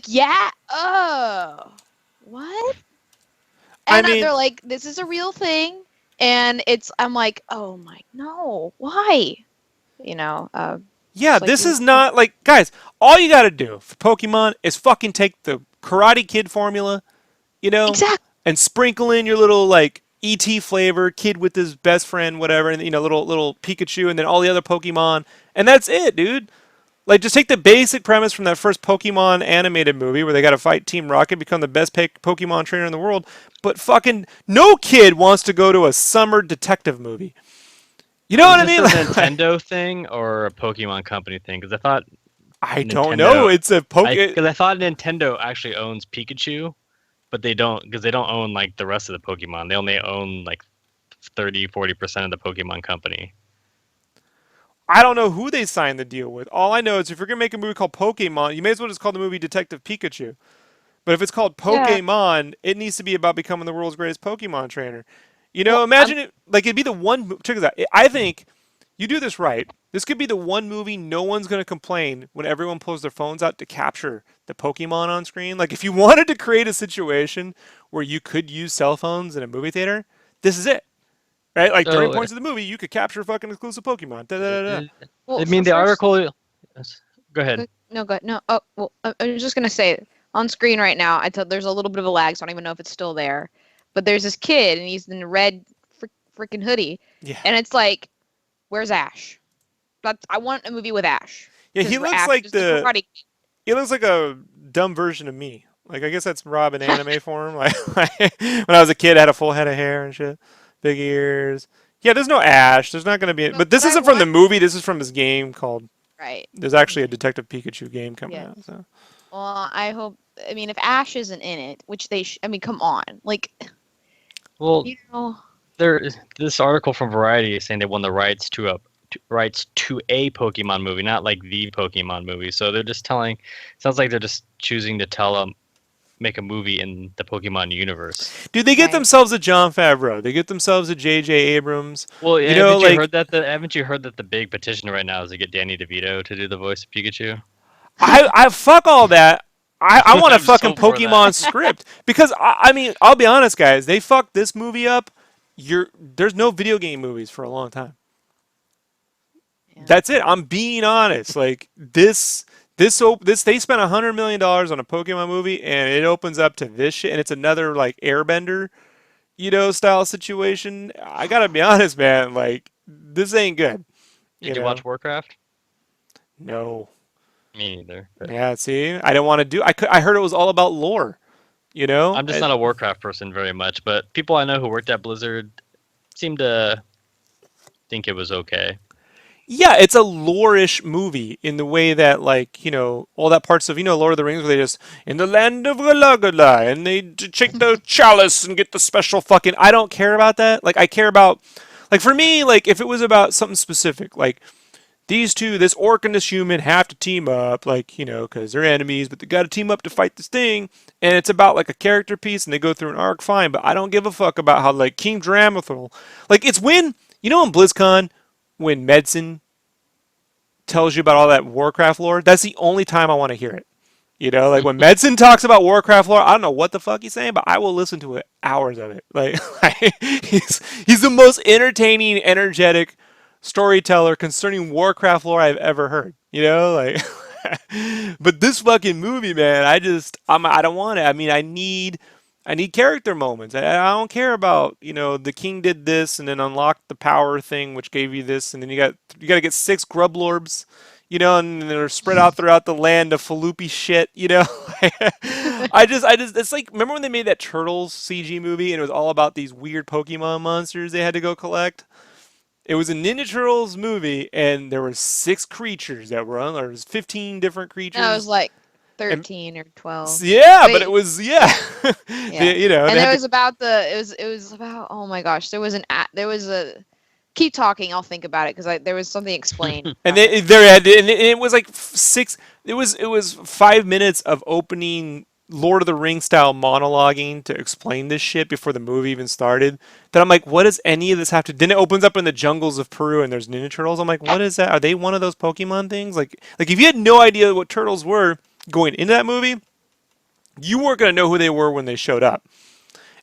yeah, what? I And mean, they're like, this is a real thing, and I'm like, oh my, no, why? yeah, It's like this we- is not like, guys. All you gotta do for Pokemon is fucking take the Karate Kid formula, exactly. and sprinkle in your little like ET flavor, kid with his best friend, whatever, and little Pikachu, and then all the other Pokemon, and that's it, dude. Like, just take the basic premise from that first Pokemon animated movie where they got to fight Team Rocket, become the best Pokemon trainer in the world, but fucking no kid wants to go to a summer detective movie. You know Is what I this mean? a Like, Nintendo thing or a Pokemon company thing? Because I thought I don't know. Nintendo, It's a because I thought Nintendo actually owns Pikachu, but they don't, because they don't own like the rest of the Pokemon. They only own like 30-40% of the Pokemon company. I don't know who they signed the deal with. All I know is if you're gonna make a movie called Pokemon, you may as well just call the movie Detective Pikachu. But if it's called Yeah. Pokemon, it needs to be about becoming the world's greatest Pokemon trainer. You know, Well, imagine it like it'd be the one. Check this out. I think you do this right. This could be the one movie no one's gonna complain when everyone pulls their phones out to capture the Pokemon on screen. Like if you wanted to create a situation where you could use cell phones in a movie theater, this is it. Right? Like during So, points of the movie, you could capture fucking exclusive Pokemon. Da, da, da, da. I well, mean, for the first, article. Go ahead. no, go no. Oh, well, I was just gonna say on screen right now. There's a little bit of a lag, so I don't even know if it's still there. But there's this kid, and he's in a red freaking hoodie, Yeah. and it's like, where's Ash? I want a movie with Ash. Yeah, he 'Cause looks Ash like is the karate. he looks like a dumb version of me. Like I guess that's Rob in anime form. Like when I was a kid, I had a full head of hair and shit, big ears. Yeah, there's no Ash. There's not gonna be. But this But I isn't from the want movie. This is from his game called. right. There's actually a Detective Pikachu game coming Yes. out. So Well, I hope. I mean, if Ash isn't in it, which they, I mean, come on, like, Well, you know, this article from Variety is saying they won the rights to a Pokemon movie, not like the Pokemon movie. So they're just telling. Sounds like they're just choosing to make a movie in the Pokemon universe. dude, they get Right. themselves a John Favreau. They get themselves a J.J. Abrams. Well, You know, like haven't you heard that the big petition right now is to get Danny DeVito to do the voice of Pikachu? I fuck all that. I want a I'm fucking so for that. Pokemon script because I mean I'll be honest, guys. They fucked this movie up. There's no video game movies for a long time. yeah. That's it. I'm being honest. Like this they spent $100 million on a Pokemon movie and it opens up to this shit and it's another like Airbender, style situation. I gotta be honest, man. Like this ain't good. Did you watch Warcraft? No. Me neither. But Yeah. See, I didn't want to do. I heard it was all about lore. You know. I'm just not a Warcraft person very much, but people I know who worked at Blizzard seem to think it was okay. Yeah, it's a lore-ish movie in the way that, like, all that parts of, Lord of the Rings where they just, in the land of Galagala, and they take the chalice and get the special fucking. I don't care about that. Like, I care about, like, for me, like, if it was about something specific, like, these two, this orc and this human, have to team up, like, because they're enemies, but they got to team up to fight this thing, and it's about, like, a character piece, and they go through an arc, fine, but I don't give a fuck about how, like, King Dramithral, like, it's when, in BlizzCon, when Medicine tells you about all that Warcraft lore, that's the only time I want to hear it. Like when Medicine talks about Warcraft lore, I don't know what the fuck he's saying, but I will listen to it, hours of it. Like he's the most entertaining, energetic storyteller concerning Warcraft lore I've ever heard. Like but this fucking movie, man, I don't want it. I mean, I need character moments. I don't care about, the king did this and then unlocked the power thing which gave you this and then you got to get 6 grublorbs, and they're spread out throughout the land of Falupi shit, I just it's like remember when they made that Turtles CG movie and it was all about these weird Pokemon monsters they had to go collect? It was a Ninja Turtles movie and there were 6 creatures that were on there was 15 different creatures. No, it was like and 13 or 12. yeah, Wait. but it was yeah. Yeah. And And they there had was about it was about, oh my gosh, there was keep talking, I'll think about it because there was something explained. and it was like 6. It was 5 minutes of opening Lord of the Rings style monologuing to explain this shit before the movie even started. That I'm like, what does any of this have to? Then it opens up in the jungles of Peru and there's Ninja Turtles. I'm like, what is that? Are they one of those Pokemon things? Like if you had no idea what turtles were going into that movie, you weren't gonna know who they were when they showed up.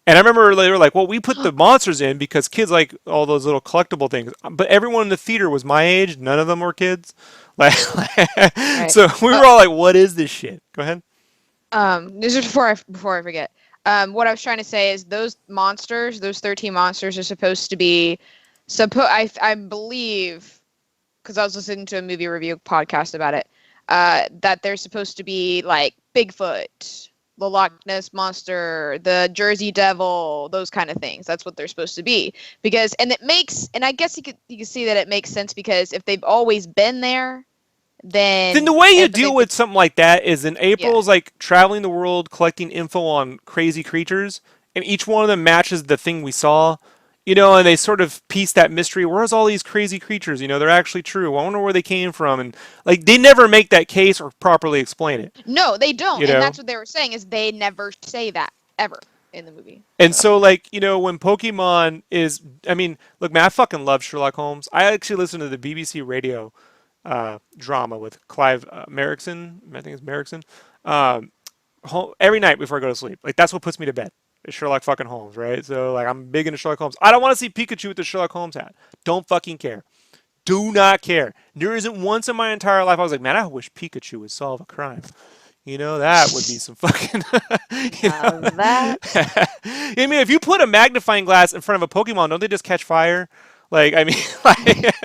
And I remember they were like, well, we put the monsters in because kids like all those little collectible things. But everyone in the theater was my age. None of them were kids. Like, Right. so we were all like, what is this shit? Go ahead. This is before I forget. What I was trying to say is those 13 monsters are supposed to be I believe, because I was listening to a movie review podcast about it. that there's supposed to be like Bigfoot, the Loch Ness monster, the Jersey Devil, those kind of things. That's what they're supposed to be. Because and I guess you could see that it makes sense because if they've always been there, Then the then way you and deal with something like that is in yeah. April's like traveling the world collecting info on crazy creatures, and each one of them matches the thing we saw, and they sort of piece that mystery. Where's all these crazy creatures? They're actually true. I wonder where they came from, and like they never make that case or properly explain it. No, they don't. You And know, that's what they were saying is they never say that ever in the movie. and So so like when Pokemon is, I mean, look, man, I fucking love Sherlock Holmes. I actually listen to the BBC radio drama with Clive Merrickson. I think it's Merrickson. Um, every night before I go to sleep. Like that's what puts me to bed. Is Sherlock fucking Holmes, right? So like I'm big into Sherlock Holmes. I don't want to see Pikachu with the Sherlock Holmes hat. Don't fucking care. Do not care. There isn't once in my entire life I was like, man, I wish Pikachu would solve a crime. That would be some fucking. now that I mean, if you put a magnifying glass in front of a Pokemon, don't they just catch fire? Like, I mean, like,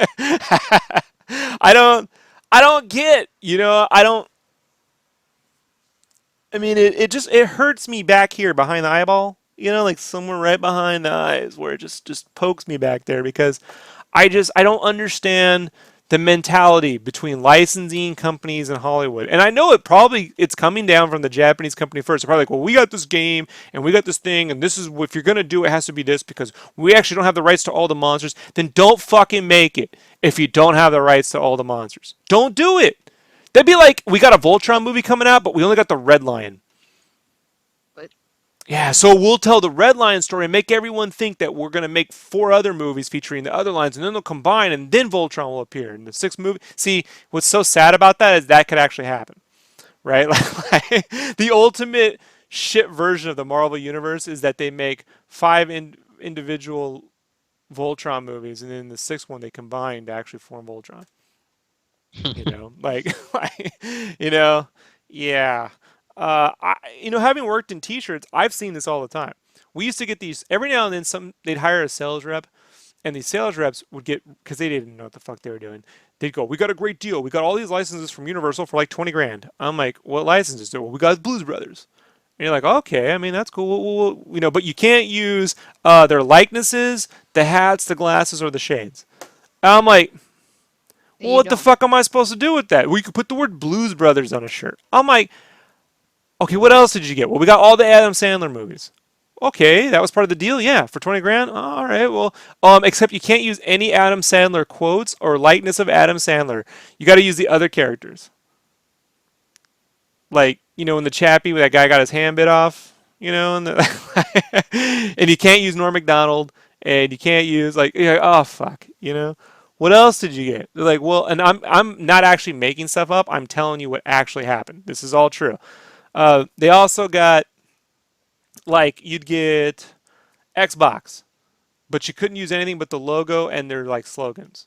I don't, I don't get, I don't. I mean, it hurts me back here behind the eyeball, like somewhere right behind the eyes where it just pokes me back there because I don't understand the mentality between licensing companies and Hollywood. And I know it's coming down from the Japanese company first. They're probably like, well, we got this game and we got this thing and this is if you're gonna do it, it has to be this because we actually don't have the rights to all the monsters. Then don't fucking make it if you don't have the rights to all the monsters. Don't do it. That'd be like we got a Voltron movie coming out, but we only got the Red Lion. but Yeah, so we'll tell the Red Lion story and make everyone think that we're going to make 4 other movies featuring the other lions, and then they'll combine, and then Voltron will appear in the 6th movie. See, what's so sad about that is that could actually happen, right? Like the ultimate shit version of the Marvel Universe is that they make 5 individual Voltron movies, and then in the 6th one they combine to actually form Voltron. Like, like, you know, yeah. Having worked in T-shirts, I've seen this all the time. We used to get these every now and then. They'd hire a sales rep, and these sales reps would get because they didn't know what the fuck they were doing. They'd go, "We got a great deal. We got all these licenses from Universal for like 20 grand." I'm like, "What licenses?" Well, we got Blues Brothers. And you're like, "Okay, I mean that's cool. But you can't use their likenesses, the hats, the glasses, or the shades." I'm like, well, you what the don't. fuck am I supposed to do with that? We could put the word Blues Brothers on a shirt. I'm like, okay, what else did you get? Well, we got all the Adam Sandler movies. Okay, that was part of the deal. Yeah, for 20 grand. All right. Well, except you can't use any Adam Sandler quotes or likeness of Adam Sandler. You got to use the other characters. Like, in the Chappie where that guy got his hand bit off, and you can't use Norm Macdonald, and you can't use you're like, oh fuck. What else did you get? They're like, well, and I'm not actually making stuff up. I'm telling you what actually happened. This is all true. They also got you'd get Xbox, but you couldn't use anything but the logo and their slogans.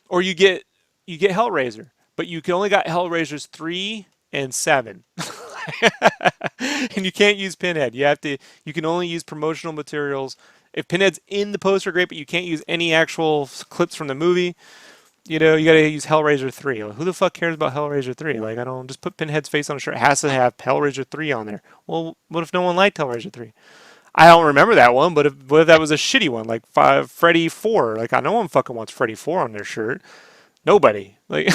Or you get Hellraiser, but you can only got Hellraisers 3 and 7. And you can't use Pinhead. You can only use promotional materials. If Pinhead's in the poster, great, but you can't use any actual clips from the movie. You got to use Hellraiser 3. Like, who the fuck cares about Hellraiser 3? Like, I don't just put Pinhead's face on a shirt. It has to have Hellraiser 3 on there. Well, what if no one liked Hellraiser 3? I don't remember that one, but what if that was a shitty one, like Freddy 4? Like, no one fucking wants Freddy 4 on their shirt. Nobody. Like,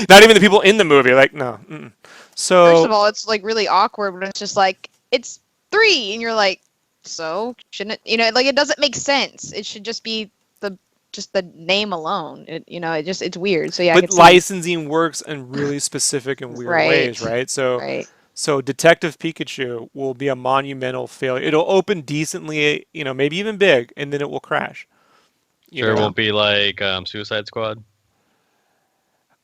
not even the people in the movie. Like, no. Mm-mm. So, First of all, it's really awkward when it's just it's 3, and you're like, so shouldn't it? It doesn't make sense. It should just be the name alone. It's weird. So yeah. But licensing works in really specific and weird Right. ways, right? So, Right. so Detective Pikachu will be a monumental failure. It'll open decently, maybe even big, and then it will crash. Sure, it won't be like Suicide Squad.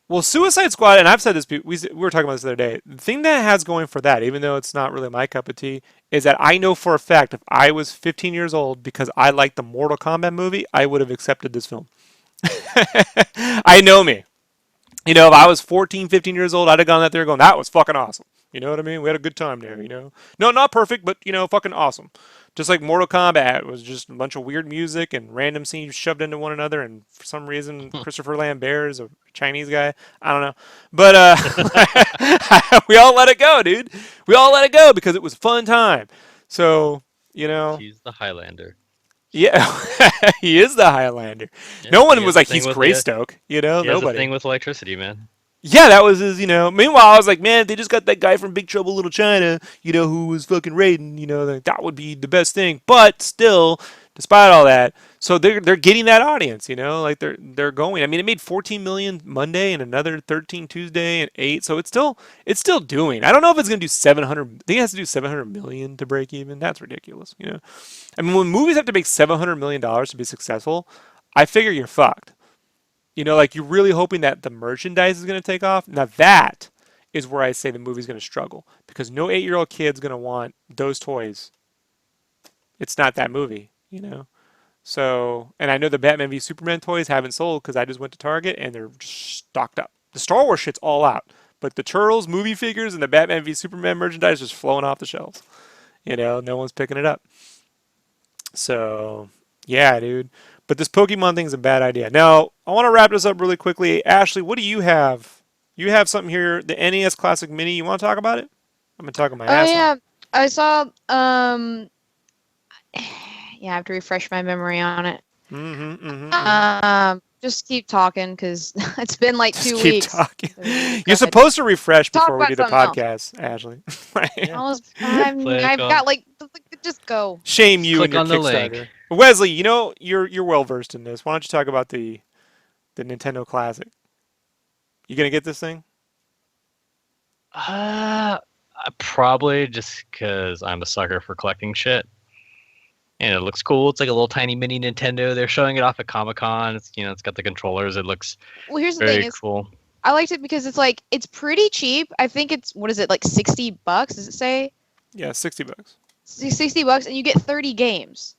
Well, Suicide Squad, and I've said this, we were talking about this the other day. The thing that it has going for that, even though it's not really my cup of tea, is that I know for a fact if I was 15 years old because I liked the Mortal Kombat movie, I would have accepted this film. I know me. If I was 14, 15 years old, I'd have gone out there going, that was fucking awesome. You know what I mean? We had a good time there, No, not perfect, but, fucking awesome. Just like Mortal Kombat was just a bunch of weird music and random scenes shoved into one another, and for some reason Christopher Lambert is a Chinese guy. I don't know, but we all let it go, dude. We all let it go because it was a fun time. So He's the Highlander. yeah, he is the Highlander. Yeah, No he one was has a like thing he's with Greystoke, he has a nobody. thing with electricity, man. Yeah, that was his, Meanwhile, I was like, man, if they just got that guy from Big Trouble Little China, who was fucking Raiden, that would be the best thing. But still, despite all that, so they're getting that audience, like they're going. I mean, it made 14 million Monday and another 13 Tuesday and 8, so it's still doing. I don't know if it's gonna do 700. I think it has to do 700 million to break even. That's ridiculous. I mean, when movies have to make 700 million dollars to be successful, I figure you're fucked. Like you're really hoping that the merchandise is going to take off. Now that is where I say the movie's going to struggle because no 8-year-old kid's going to want those toys. It's not that movie. So, and I know the Batman v Superman toys haven't sold because I just went to Target and they're just stocked up. The Star Wars shit's all out, but the Turtles movie figures and the Batman v Superman merchandise just flowing off the shelves. No one's picking it up. So, yeah, dude. But this Pokemon thing's a bad idea. Now, I want to wrap this up really quickly. Ashley, what do you have? You have something here, the NES Classic Mini. You want to talk about it? I'm going to talk my Oh ass yeah, off. I saw. Yeah, I have to refresh my memory on it. Just keep talking because it's been like Just 2 keep weeks. talking. Go ahead. You're supposed to refresh Talk before we about do the something else. podcast, Ashley. Yeah. Click I've on- got like just go. Shame you and Click your on the link. Kickstarter. Wesley, you're well versed in this. Why don't you talk about the Nintendo Classic? You gonna get this thing? Probably just because I'm a sucker for collecting shit. And it looks cool. It's like a little tiny mini Nintendo. They're showing it off at Comic-Con. It's got the controllers. It looks Well, here's the thing very is cool. I liked it because it's pretty cheap. I think it's what is it like $60? Does it say Yeah, $60. $60 and you get 30 games.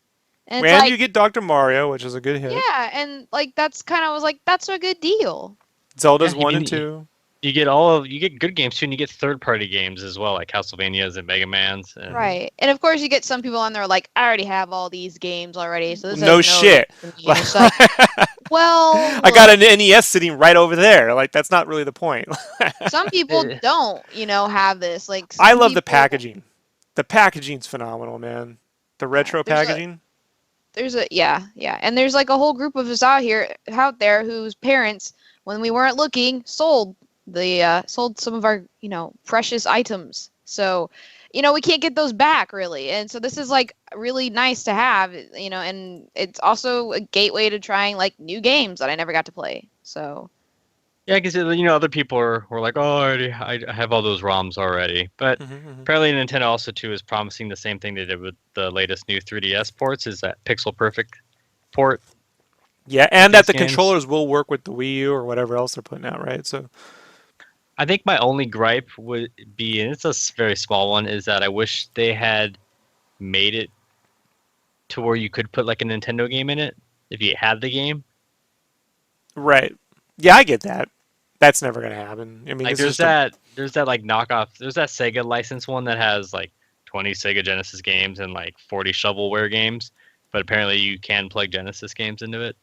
And it's And like you get Dr. Mario, which is a good hit. yeah, and like that's kind of was like that's a good deal. Zelda's Yeah, I 1 mean, and 2. You get good games too, and you get third-party games as well, like Castlevanias and Mega Mans. And Right. And of course you get some people on there like I already have all these games already, so this No has shit. reason for me. It's like, well, I got an NES sitting right over there. Like that's not really the point. some people Eh. don't, have this. Like I some love the people- packaging. The packaging's phenomenal, man. The retro there's a- packaging. yeah, and there's like a whole group of us out there whose parents, when we weren't looking, sold some of our precious items. So, we can't get those back really, and so this is like really nice to have, and it's also a gateway to trying like new games that I never got to play. So yeah, because other people were like, oh, I have all those ROMs already. But apparently Nintendo also too is promising the same thing they did with the latest new 3DS ports, is that pixel perfect port. Yeah, and that the games. controllers will work with the Wii U or whatever else they're putting out, right? So I think my only gripe would be, and it's a very small one, is that I wish they had made it to where you could put like a Nintendo game in it if you had the game. right. Yeah, I get that. That's never gonna happen. I mean, Like it's there's just a- that like knockoff. There's that Sega license one that has like 20 Sega Genesis games and like 40 shovelware games, but apparently you can plug Genesis games into it.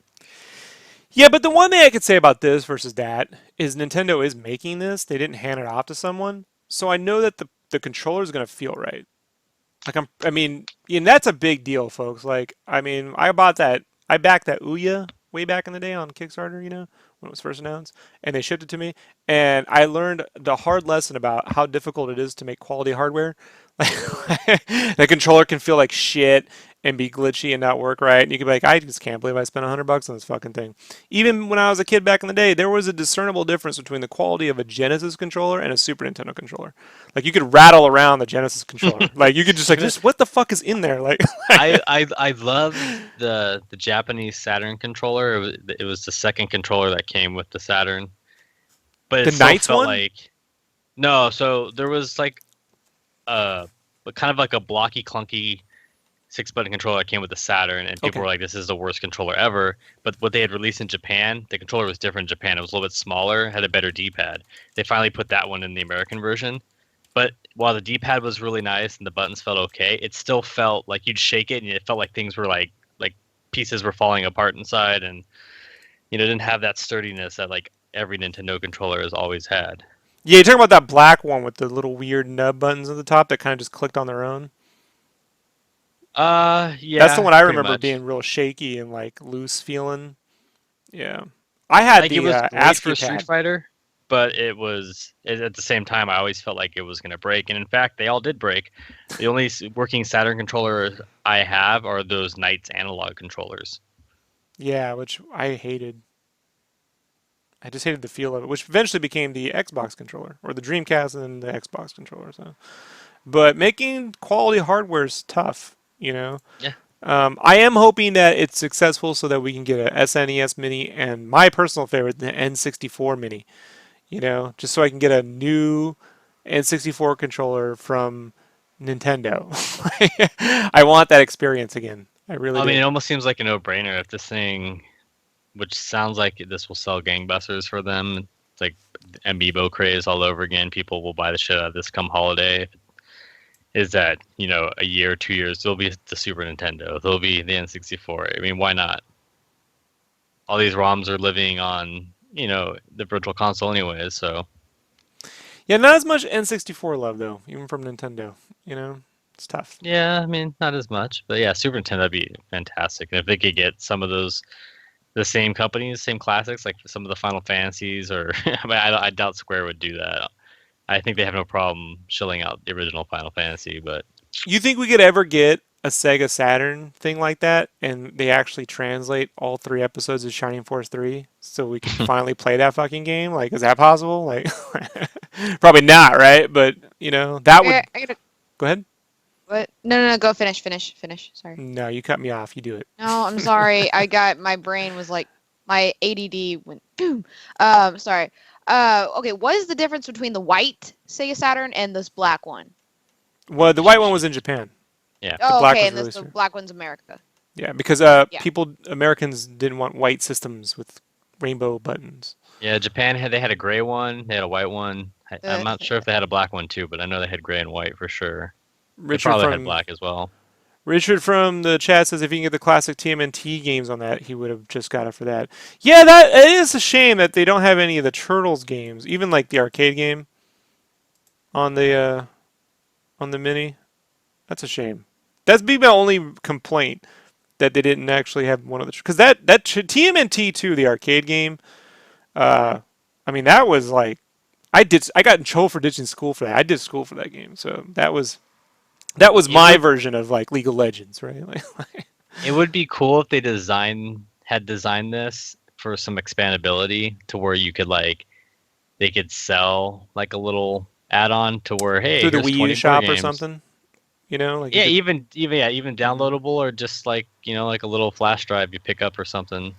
Yeah, but the one thing I could say about this versus that is Nintendo is making this. They didn't hand it off to someone, so I know that the controller is gonna feel right. Like and that's a big deal, folks. Like, I mean, I backed that Ouya way back in the day on Kickstarter, when it was first announced, and they shipped it to me, and I learned the hard lesson about how difficult it is to make quality hardware. The controller can feel like shit and be glitchy and not work right, and you can be like, I just can't believe I spent $100 on this fucking thing. Even when I was a kid back in the day, there was a discernible difference between the quality of a Genesis controller and a Super Nintendo controller. Like you could rattle around the Genesis controller, like you could just what the fuck is in there? Like I love the Japanese Saturn controller. It was the second controller that came with the Saturn, but it The still Knights felt one? like no. So there was like kind of like a blocky, clunky 6-button controller that came with the Saturn, and people were like, "This is the worst controller ever." But what they had released in Japan, the controller was different in Japan. It was a little bit smaller, had a better D-pad. They finally put that one in the American version, But while the D-pad was really nice and the buttons felt okay, it still felt like you'd shake it and it felt like things were like pieces were falling apart inside, and didn't have that sturdiness that like every Nintendo controller has always had. Yeah, you're talking about that black one with the little weird nub buttons at the top that kind of just clicked on their own. That's the Yeah, one I pretty remember much. being real shaky and like loose feeling. Yeah, I had Like it the was great ASCII for Street pad. Fighter, but at the same time I always felt like it was going to break, and in fact they all did break. The only working Saturn controller I have are those Knights analog controllers. Yeah, which I hated. I just hated the feel of it, which eventually became the Xbox controller or the Dreamcast and the Xbox controller. So, but making quality hardware is tough, you know. Yeah. I am hoping that it's successful so that we can get a SNES Mini and my personal favorite, the N64 Mini. Just so I can get a new N64 controller from Nintendo. I want that experience again. I really I mean, do. it almost seems like a no-brainer if this thing, which sounds like this will sell gangbusters for them. It's like Amiibo craze all over again. People will buy the shit out of this come holiday. Is that, a year, 2 years, there'll be the Super Nintendo, there'll be the N64. I mean, why not? All these ROMs are living on, the Virtual Console anyways, so. Yeah, not as much N64 love though, even from Nintendo. It's tough. Yeah, I mean, not as much, but yeah, Super Nintendo would be fantastic. And if they could get some of those, the same companies, same classics, like some of the Final Fantasies, or I mean, I doubt Square would do that. I think they have no problem shilling out the original Final Fantasy, but You think we could ever get a Sega Saturn thing like that, and they actually translate all 3 episodes of Shining Force 3, so we can finally play that fucking game? Like, is that possible? Like, probably not, right? But that would. I gotta. Go ahead. What? No, no, no. Go finish. Sorry. No, you cut me off. You do it. No, I'm sorry. My brain was like, my ADD went boom. Sorry. Okay. What is the difference between the white Sega Saturn and this black one? Well, the white one was in Japan. yeah. The Oh, black okay, was and this released the here. black one's America. Yeah, because Yeah. Americans didn't want white systems with rainbow buttons. Yeah, Japan they had a gray one, they had a white one. I'm not sure if they had a black one too, but I know they had gray and white for sure. They Richard probably had from black as well. Richard from the chat says if you can get the classic TMNT games on that, he would have just got it for that. Yeah, that it is a shame that they don't have any of the Turtles games, even like the arcade game on the mini. That's a shame. That's be my only complaint that they didn't actually have one of the because that TMNT 2, the arcade game. I mean that was like I got in trouble for ditching school for that. I did school for that game, so that was It my would version of like League of Legends, right? it would be cool if they had designed this for some expandability to where you could like they could sell like a little add-on to where hey, Through the here's Wii U 24 shop or games. something. Like you Yeah, could. even downloadable or just like, like a little flash drive you pick up or something.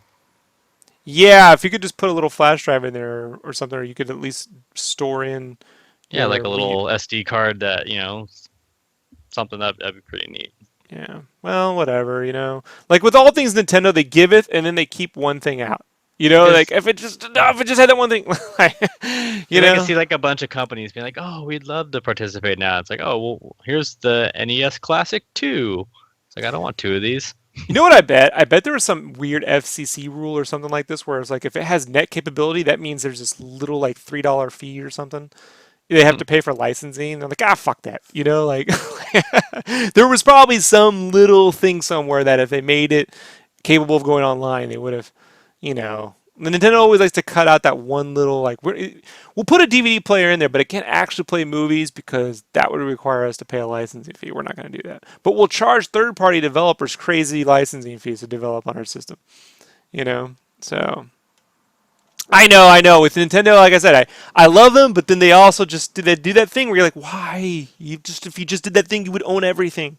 Yeah, if you could just put a little flash drive in there or something, or you could at least store in Yeah, your like a Wii U. little SD card that, something that'd be pretty neat. Yeah. Well, whatever. Like with all things Nintendo, they give it and then they keep one thing out. Like Because if it just had that one thing, you I can know. see like a bunch of companies being like, "Oh, we'd love to participate now." It's like, "Oh, well, here's the NES Classic 2." It's like, I don't want two of these. You know what I bet? I bet there was some weird FCC rule or something like this where it's like if it has net capability, that means there's this little like $3 fee or something. They have to pay for licensing. They're like, fuck that. Like there was probably some little thing somewhere that if they made it capable of going online, they would have, you know. The Nintendo always likes to cut out that one little like we'll put a DVD player in there, but it can't actually play movies because that would require us to pay a licensing fee. We're not going to do that. But we'll charge third-party developers crazy licensing fees to develop on our system. So I know. With Nintendo, like I said, I love them, but then they also just do that thing where you're like, why? If you just did that thing, you would own everything,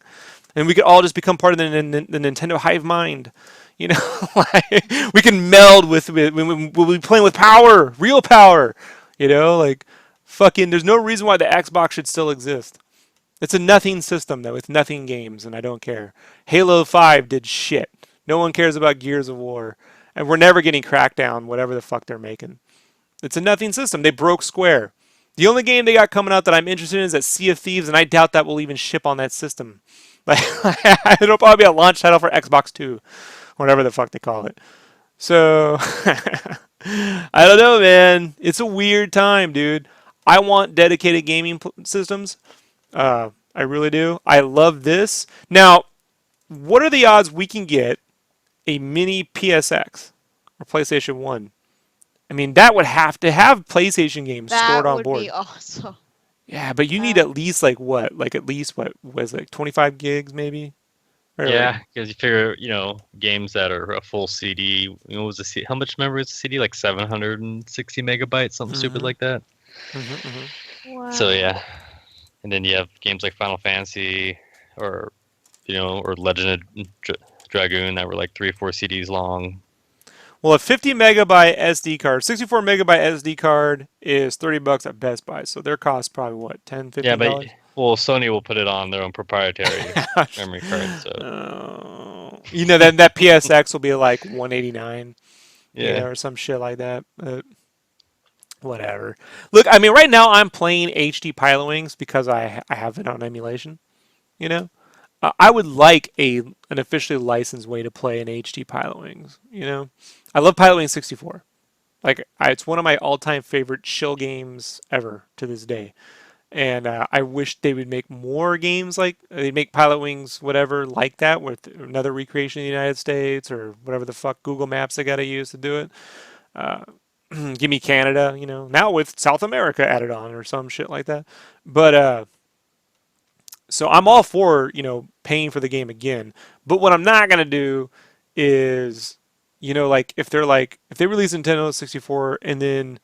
and we could all just become part of the Nintendo hive mind. Like, we can meld with we'll be playing with power, real power. Like fucking. There's no reason why the Xbox should still exist. It's a nothing system though, with nothing games, and I don't care. Halo 5 did shit. No one cares about Gears of War, and we're never getting Crackdown, whatever the fuck they're making. It's a nothing system. They broke Square. The only game they got coming out that I'm interested in is that Sea of Thieves, and I doubt that will even ship on that system. Like, it'll probably be a launch title for Xbox 2, whatever the fuck they call it. So, I don't know, man. It's a weird time, dude. I want dedicated gaming systems. I really do. I love this. Now, what are the odds we can get a mini PSX or PlayStation 1? I mean, that would have to have PlayStation games stored That on would board. be awesome. Yeah, but you need Uh, at least like what? Like at least what was it, like 25 gigs maybe? Or like Yeah, because you figure, games that are a full CD. What was the CD? How much memory is the CD? Like 760 megabytes, something stupid hmm like that. hmm So wow. yeah, and then you have games like Final Fantasy, or or Legend of Dragoon that were like 3 or 4 CDs long. Well, a 50 megabyte SD card, 64 megabyte SD card is $30 at Best Buy. So their cost probably what, 10, Yeah, but $15? well, Sony will put it on their own proprietary memory card. So Then that PSX will be like 189, yeah, or some shit like that. Whatever. Look, I mean, right now I'm playing HD Pilot Wings because I have it on emulation. You know, I would like an officially licensed way to play an HD Pilot Wings. I love Pilot Wings 64. Like, it's one of my all-time favorite chill games ever to this day. And I wish they would make more games like they'd make Pilot Wings, whatever, like that, with another recreation in the United States or whatever the fuck Google Maps they got to use to do it. Uh, Give me Canada, now with South America added on or some shit like that. But so I'm all for paying for the game again. But what I'm not gonna do is like if they release Nintendo 64 and then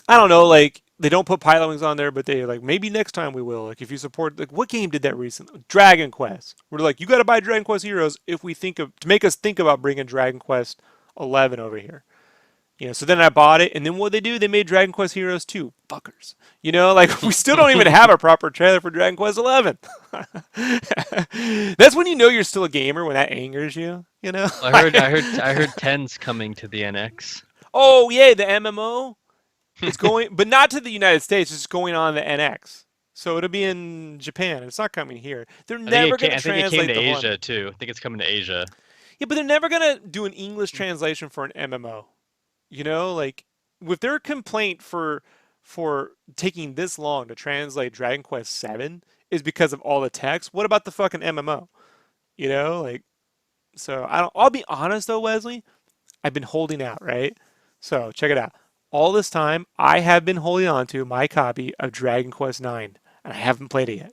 I don't know, like they don't put Pilot Wings on there, but they like maybe next time we will. Like if you support, like what game did that recently? Dragon Quest. We're like, you got to buy Dragon Quest Heroes if we think of to make us think about bringing Dragon Quest 11 over here. So then I bought it, and then what they do? They made Dragon Quest Heroes 2. Fuckers. Like we still don't even have a proper trailer for Dragon Quest 11. That's when you know you're still a gamer when that angers you. I heard tens coming to the NX. Oh yeah, the MMO. It's going, but not to the United States. It's going on the NX. So it'll be in Japan. It's not coming here. They're never going to I think it came to translate the whole. Asia too. I think it's coming to Asia. Yeah, but they're never going to do an English translation for an MMO. Like with their complaint for taking this long to translate Dragon Quest 7 is because of all the text. What about the fucking MMO? Like so I'll be honest though, Wesley. I've been holding out, right? So check it out. All this time, I have been holding on to my copy of Dragon Quest 9, and I haven't played it yet.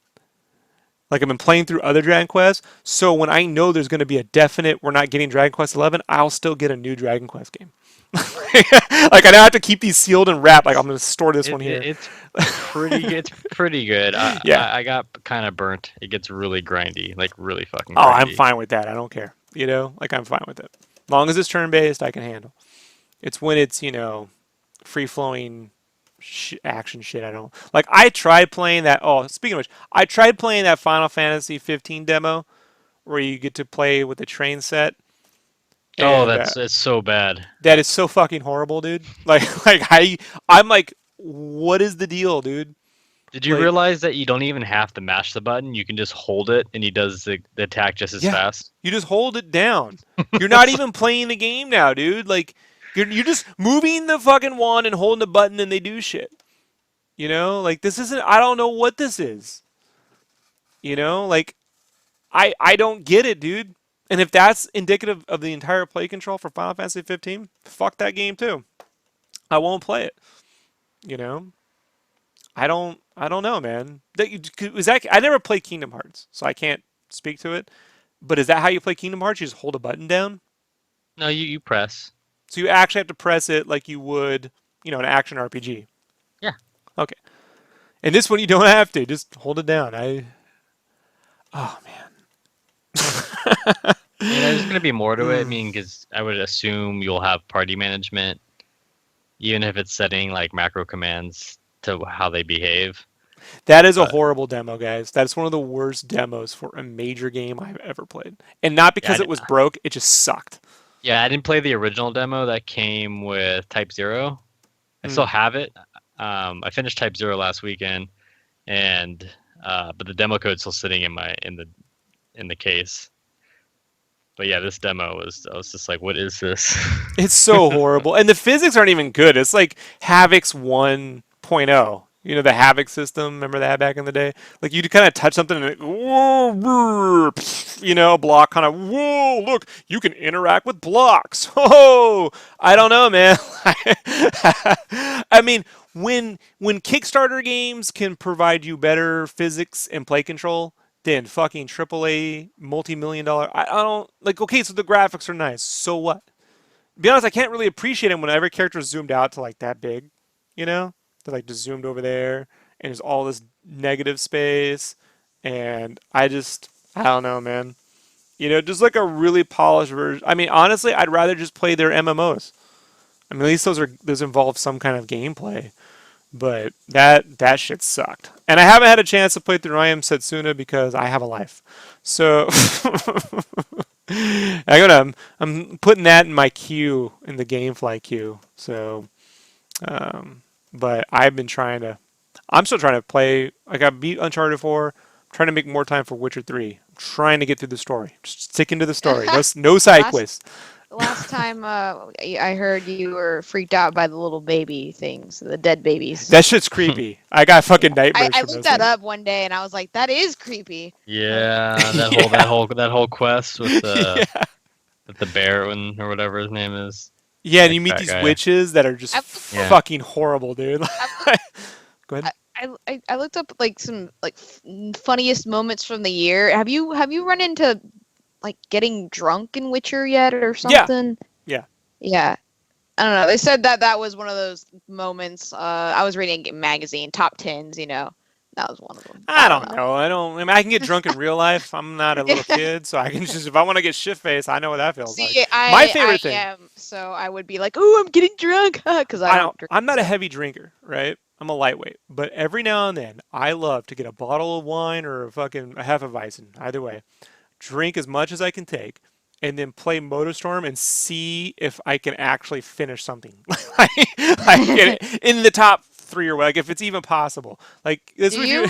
Like I've been playing through other Dragon Quests, so when I know there's going to be a definite we're not getting Dragon Quest 11, I'll still get a new Dragon Quest game. Like I don't have to keep these sealed and wrapped. Like I'm going to store this one here. It's pretty good. Yeah. I got kind of burnt. It gets really grindy, like really fucking Oh, I'm grindy. fine with that. I don't care. Like I'm fine with it. As long as it's turn-based, I can handle. It's when it's, free flowing action shit. I don't like. I tried playing that. Oh, speaking of which, I tried playing that Final Fantasy 15 demo where you get to play with the train set, Oh, and it's so bad. that is so fucking horrible, dude. Like I'm like, what is the deal, dude? Did you Like, realize that you don't even have to mash the button? You can just hold it, and he does the attack just as yeah, fast. you just hold it down. You're not even playing the game now, dude. Like you're just moving the fucking wand and holding the button, and they do shit. Like this isn't. I don't know what this is. Like I don't get it, dude. And if that's indicative of the entire play control for Final Fantasy 15, fuck that game too. I won't play it. You know, I don't know, man. Is that I never played Kingdom Hearts, so I can't speak to it. But is that how you play Kingdom Hearts? You just hold a button down. No, you press. So you actually have to press it like you would, an action RPG. Yeah. Okay. And this one you don't have to. Just hold it down. Oh man. There's gonna be more to it. I mean, because I would assume you'll have party management, even if it's setting like macro commands to how they behave. That is a But horrible demo, guys. That's one of the worst demos for a major game I've ever played. And not yeah, because it was broke, it just sucked. I didn't play the original demo that came with Type 0. I Mm. still have it. I finished Type Zero last weekend, and but the demo code's still sitting in the case. But yeah, this demo I was just like, what is this? It's so horrible, and the physics aren't even good. It's like Havoc's 1.0. You know the Havoc system. Remember that back in the day? Like you'd kind of touch something and whoa, you know, a block kind of whoa. Look, you can interact with blocks. Oh, I don't know, man. I mean, when Kickstarter games can provide you better physics and play control than fucking AAA multi-million dollar, I don't like. Okay, so the graphics are nice. So what? Be honest, I can't really appreciate them when every character is zoomed out to like that big, you know? They're like just zoomed over there and there's all this negative space and I don't know, man. You know, just like a really polished version. I mean, honestly, I'd rather just play their MMOs. I mean, at least those involve some kind of gameplay. But that shit sucked. And I haven't had a chance to play through I Am Setsuna because I have a life. So I'm putting that in my queue in the GameFly queue. So but I'm still trying to play. Like I beat Uncharted 4. I'm trying to make more time for Witcher 3. I'm trying to get through the story. Just sticking to the story. No side quests. Last time I heard you were freaked out by the little baby things, the dead babies. That shit's creepy. I got fucking nightmares I from looked those that things. up one day and I was like, that is creepy. Yeah, that whole quest with the Yeah. with the bear or whatever his name is. Yeah, and Like you meet that these guy. witches that are just Yeah. fucking horrible, dude. Go ahead. I looked up like some like funniest moments from the year. Have you run into like getting drunk in Witcher yet or Yeah. something? Yeah. Yeah. I don't know. They said that was one of those moments. I was reading a magazine, top tens, you know. That was one of them. I don't know. I mean, I can get drunk in real life. I'm not a little kid, so I can just if I want to get shit faced, I know what that feels See, like. I My favorite thing. am, so I would be like, "Oh, I'm getting drunk," because I don't drink. I'm not a heavy drinker, right? I'm a lightweight, but every now and then I love to get a bottle of wine or a half of Weizen, either way. Drink as much as I can take, and then play MotorStorm and see if I can actually finish something. like get it in the top three or what, like if it's even possible. Like this Do would you?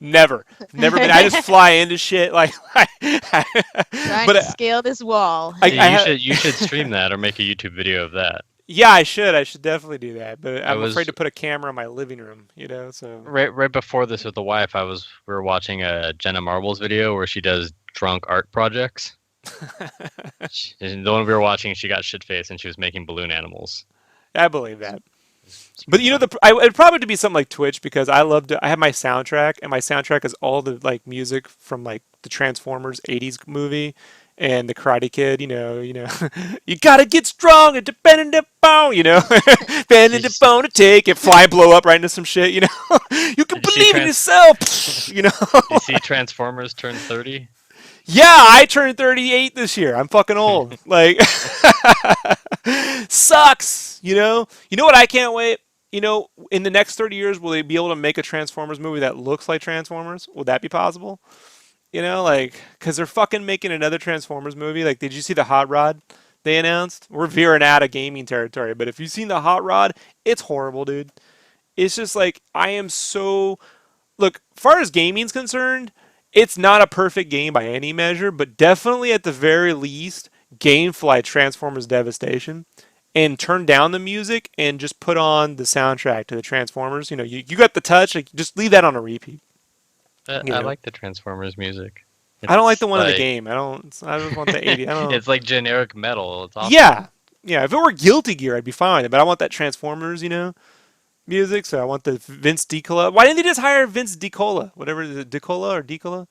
never been. I just fly into shit like. Trying but to scale this wall. You should stream that or make a YouTube video of that. Yeah, I should. I should definitely do that. But I'm was- afraid to put a camera in my living room. You know, so. Right before this with the wife, we were watching a Jenna Marbles video where she does drunk art projects. And the one we were watching, she got shit faced and she was making balloon animals. I believe that. But you know, it'd probably be something like Twitch because I have my soundtrack, and my soundtrack is all the like music from like the Transformers '80s movie and the Karate Kid. You know, you gotta get strong and dependent upon, bending the bone to take it, fly, blow up right into some shit. You know, you can Did you see believe in yourself. You know. You see Transformers turn 30? Yeah, I turned 38 this year. I'm fucking old. Like, sucks. You know what? I can't wait. In the next 30 years, will they be able to make a Transformers movie that looks like Transformers? Will that be possible? Because they're fucking making another Transformers movie. Like, did you see the Hot Rod they announced? We're veering out of gaming territory, but if you've seen the Hot Rod, it's horrible, dude. It's just like, I am so. Look, as far as gaming's concerned, it's not a perfect game by any measure, but definitely at the very least, Gamefly Transformers Devastation. And turn down the music and just put on the soundtrack to the Transformers. You got the touch. Like, just leave that on a repeat. I know. like the Transformers music. I don't like the one in the like- game. I just want the 80. I don't. It's like generic metal. It's awesome. Yeah. If it were Guilty Gear, I'd be fine with it. But I want that Transformers, music. So I want the Vince DiCola. Why didn't they just hire Vince DiCola? Whatever, is it DiCola or DiCola?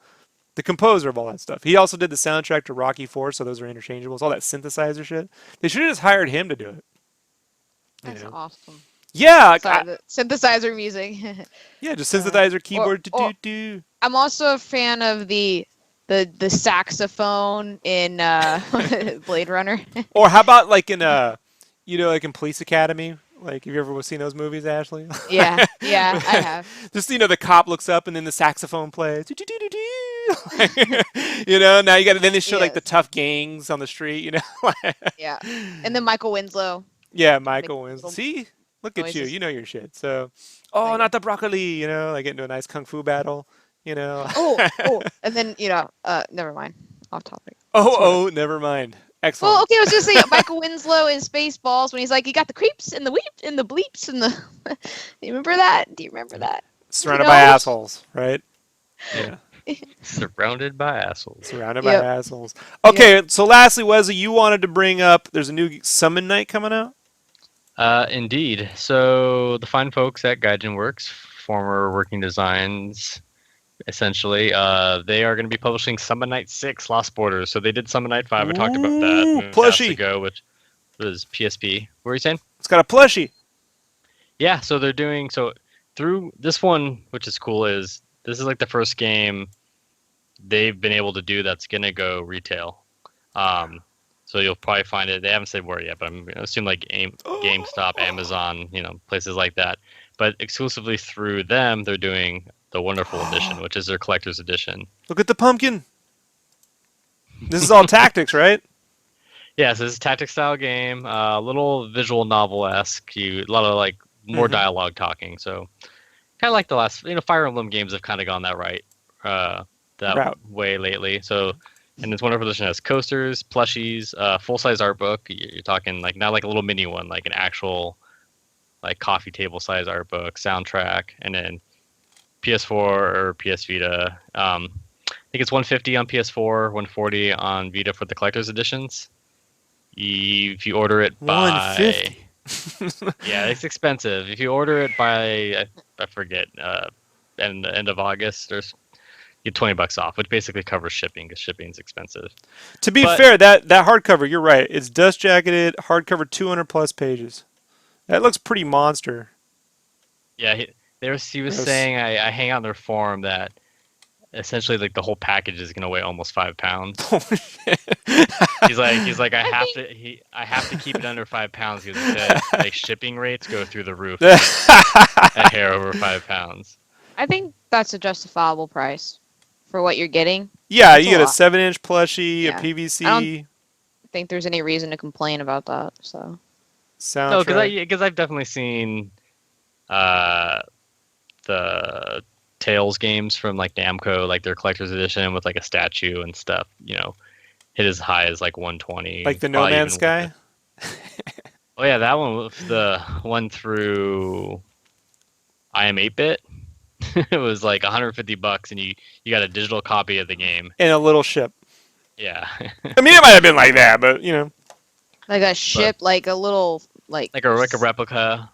The composer of all that stuff. He also did the soundtrack to Rocky 4, so those are interchangeable. It's all that synthesizer shit. They should have just hired him to do it. That's awesome. Yeah. Sorry, the synthesizer music. Yeah, just synthesizer, keyboard, or- do. I'm also a fan of the saxophone in Blade Runner. Or how about like in like in Police Academy? Like, have you ever seen those movies, Ashley? Yeah, I have. Just the cop looks up and then the saxophone plays. Now you got then they show like the Yes. tough gangs on the street. Yeah, and then Michael Winslow. Yeah, Michael wins. little- See, Look at you. noises. You know your shit. So, oh, I not do. the broccoli. Like get into a nice kung fu battle. You know. Oh, and then never mind. Off topic. Oh, Sort of. never mind. Well, Excellent. okay, I was just saying Michael Winslow in Spaceballs when he's like, you got the creeps and the weeps and the bleeps and the. Do you remember that? Do you remember that? You Surrounded by know? assholes, right? Yeah. Surrounded by assholes. Surrounded by Yep. assholes. Okay, so lastly, Wesley, you wanted to bring up there's a new Summon Night coming out? Indeed. So the fine folks at Gaijin Works, former Working Designs, essentially, they are going to be publishing Summon Night 6 Lost Borders. So they did Summon Night 5. I talked about that Ooh, months plushie. ago, which was PSP. What were you saying? It's got a plushie. Yeah, so they're doing so through this one, which is cool, is this is like the first game they've been able to do that's gonna go retail. So you'll probably find it. They haven't said where yet, but I'm gonna assume like GameStop, Amazon, places like that. But exclusively through them, they're doing the Wonderful Edition, which is their collector's edition. Look at the pumpkin. This is all tactics, right? Yeah, so this is a tactic style game, a little visual novel esque. A lot of like more dialogue talking. So kind of like the last, Fire Emblem games have kind of gone that route. Way lately. So, and this Wonderful Edition has coasters, plushies, full size art book. You're talking like not like a little mini one, like an actual like coffee table size art book, soundtrack, and then PS4 or PS Vita. I think it's 150 on PS4, 140 on Vita for the collector's editions. If you order it by 150. yeah, it's expensive. If you order it by I forget end of August, you get $20 off, which basically covers shipping because shipping is expensive. To be fair, that hardcover, you're right. It's dust jacketed, hardcover, 200 plus pages. That looks pretty monster. Yeah, he was saying I hang on their forum that essentially like the whole package is gonna weigh almost 5 pounds. he's like I have to keep it under 5 pounds because he said like shipping rates go through the roof a hair over 5 pounds. I think that's a justifiable price for what you're getting. Yeah, That's you get a lot. 7-inch plushie, Yeah. a PVC I don't think there's any reason to complain about that. So soundtrack. No, because I've definitely seen the Tales games from like Namco, like their collector's edition with like a statue and stuff, hit as high as like 120. Like the No Man's Sky? Oh yeah, that one was the one through I Am 8-bit. It was like $150 and you got a digital copy of the game. In a little ship. Yeah. I mean, it might have been like that, but like a ship, like a little like a replica.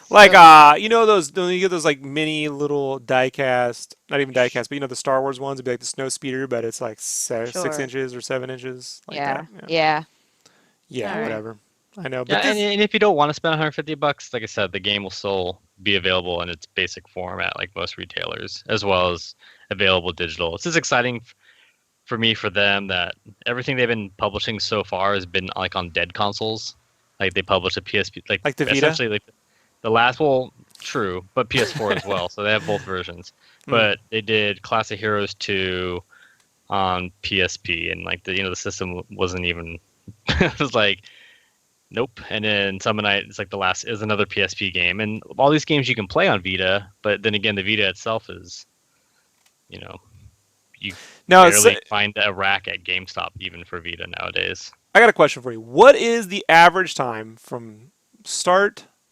Like those when you get those like mini little diecast, not even diecast, but the Star Wars ones, it'd be like the snow speeder, but it's like 6 inches or 7 inches. Like yeah. that. Yeah. Yeah, Alright. whatever. I know, Yeah, but and if you don't want to spend $150, like I said, the game will still be available in its basic format, like most retailers, as well as available digital. It's just exciting for me, for them, that everything they've been publishing so far has been like on dead consoles. Like they published a PSP, like the Vita? essentially like the last, well, true, but PS4 as well. So they have both versions. But they did Classic Heroes 2 on PSP, and like the system wasn't even. It was like, nope. And then Summon Night is like the last is another PSP game, and all these games you can play on Vita. But then again, the Vita itself is, you barely find a rack at GameStop even for Vita nowadays. I got a question for you. What is the average time from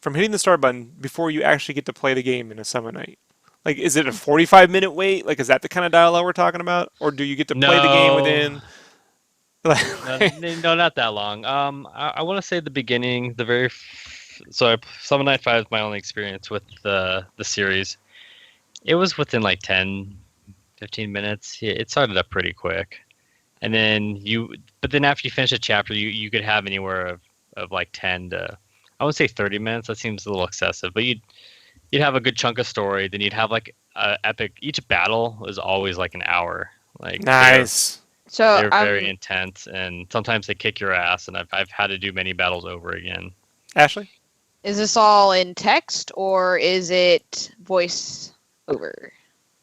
hitting the start button before you actually get to play the game in a Summon Night? Like, is it a 45-minute wait? Like, is that the kind of dialogue we're talking about, or do you get to play the game within? No, not that long. I want to say the beginning, Summon Night 5 is my only experience with the series. It was within like 10, 15 minutes. It started up pretty quick, and then but then after you finish a chapter, you could have anywhere of like 10 to, I would say 30 minutes. That seems a little excessive, but you'd have a good chunk of story. Then you'd have like epic. Each battle is always like an hour. Like nice. They're very intense, and sometimes they kick your ass. And I've had to do many battles over again. Ashley, is this all in text or is it voice over?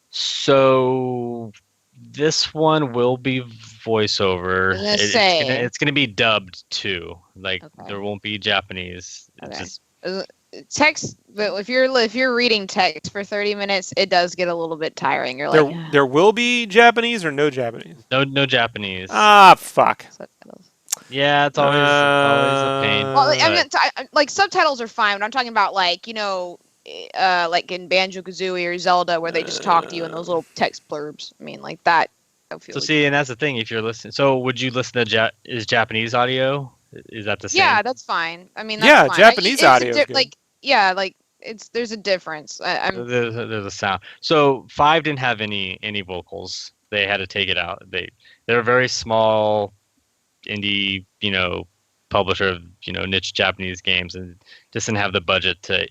So this one will be voiceover. It's going to be dubbed too. Like there won't be Japanese. It's just Uh, Text, but if you're reading text for 30 minutes, it does get a little bit tiring. You're like, There will be Japanese or no Japanese? No Japanese. Ah, fuck. subtitles. Yeah, it's always a pain. Well, I But mean, like subtitles are fine, but I'm talking about like like in Banjo Kazooie or Zelda where they just talk to you in those little text blurbs. I mean, like that. I feel so like, see, and that's the thing. If you're listening, so would you listen to is Japanese audio? Is that the same? yeah, that's fine. I mean, that's Yeah, fine. Japanese audio is good. Like yeah, like there's a difference. There's a sound. So 5 didn't have any vocals. They had to take it out. They're a very small indie, publisher of niche Japanese games, and just didn't have the budget to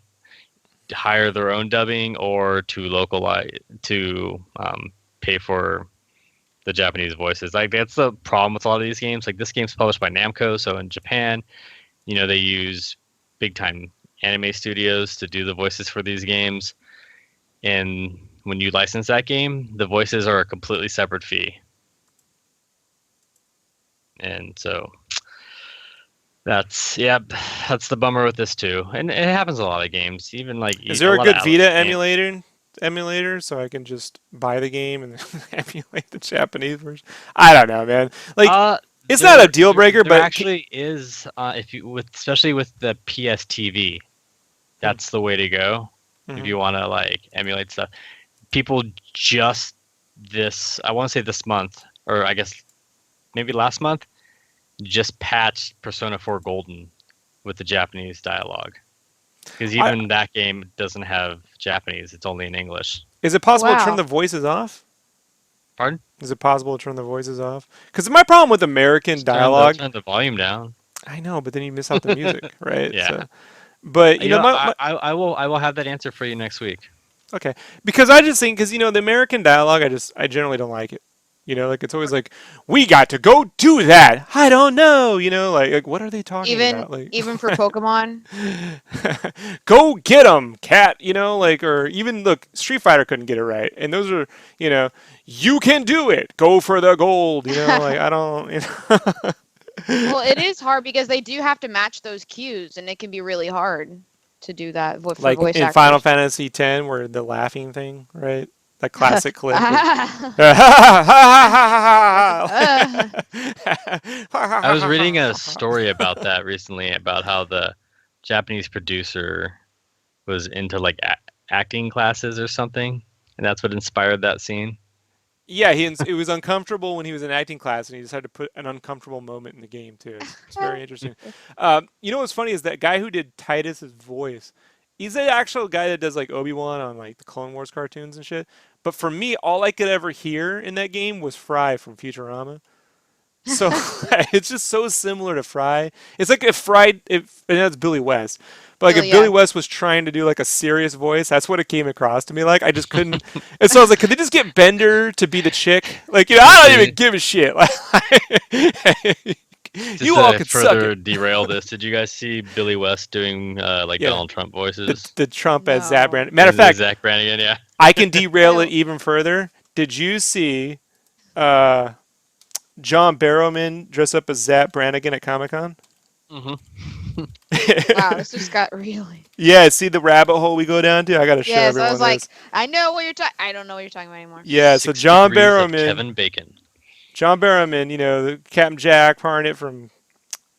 hire their own dubbing or to localize to pay for the Japanese voices. Like that's the problem with a lot of these games. Like this game's published by Namco, so in Japan, they use big time anime studios to do the voices for these games. And when you license that game, the voices are a completely separate fee. And so that's the bummer with this too. And it happens in a lot of games. Even like is there a lot good of Vita Atlas emulator so I can just buy the game and emulate the Japanese version? I don't know, man. Like it's not a deal breaker, there but actually is especially with the PS TV, that's the way to go. Mhm. If you want to like emulate stuff. People just I want to say this month, or I guess maybe last month, just patched Persona 4 Golden with the Japanese dialogue. Because even that game doesn't have Japanese; it's only in English. Is it possible to Wow. turn the voices off? Pardon? Is it possible to turn the voices off? Because my problem with American Just dialogue, turn the volume down. I know, but then you miss out the music, right? Yeah. So, but I will have that answer for you next week. okay, because I just think because the American dialogue, I generally don't like it. Like it's always like, we got to go do that. I don't know. Like what are they talking about? Like even for Pokemon. go get them, cat. Or even look, Street Fighter couldn't get it right, and those are you can do it. Go for the gold. Like I don't. Well, it is hard because they do have to match those cues, and it can be really hard to do that for Like voice in actors. Final Fantasy X, where the laughing thing, right? That classic clip. I was reading a story about that recently, about how the Japanese producer was into like acting classes or something, and that's what inspired that scene. Yeah, it was uncomfortable when he was in acting class, and he decided to put an uncomfortable moment in the game too. It's very interesting. What's funny is that guy who did Titus's voice. He's the actual guy that does like Obi-Wan on like the Clone Wars cartoons and shit. But for me, all I could ever hear in that game was Fry from Futurama. So it's just so similar to Fry. It's like if Fry, and that's Billy West. But like if Billy West was trying to do like a serious voice, that's what it came across to me like. I just couldn't. And so I was like, could they just get Bender to be the chick? Like, I don't even give a shit. You all could further suck it. derail this. Did you guys see Billy West doing Donald Trump voices? The Trump as No. Zach Brand. Matter of fact, Zach Brannigan, yeah. I can derail it even further. Did you see John Barrowman dress up as Zach Brannigan at Comic-Con? Mm-hmm. Wow, this just got really. Yeah, see the rabbit hole we go down to? I got to show Yes, everyone I was like, this. I know what you're talking. I don't know what you're talking about anymore. Yeah, so 6 John degrees of Barrowman, Kevin Bacon. the Captain Jack Harnett from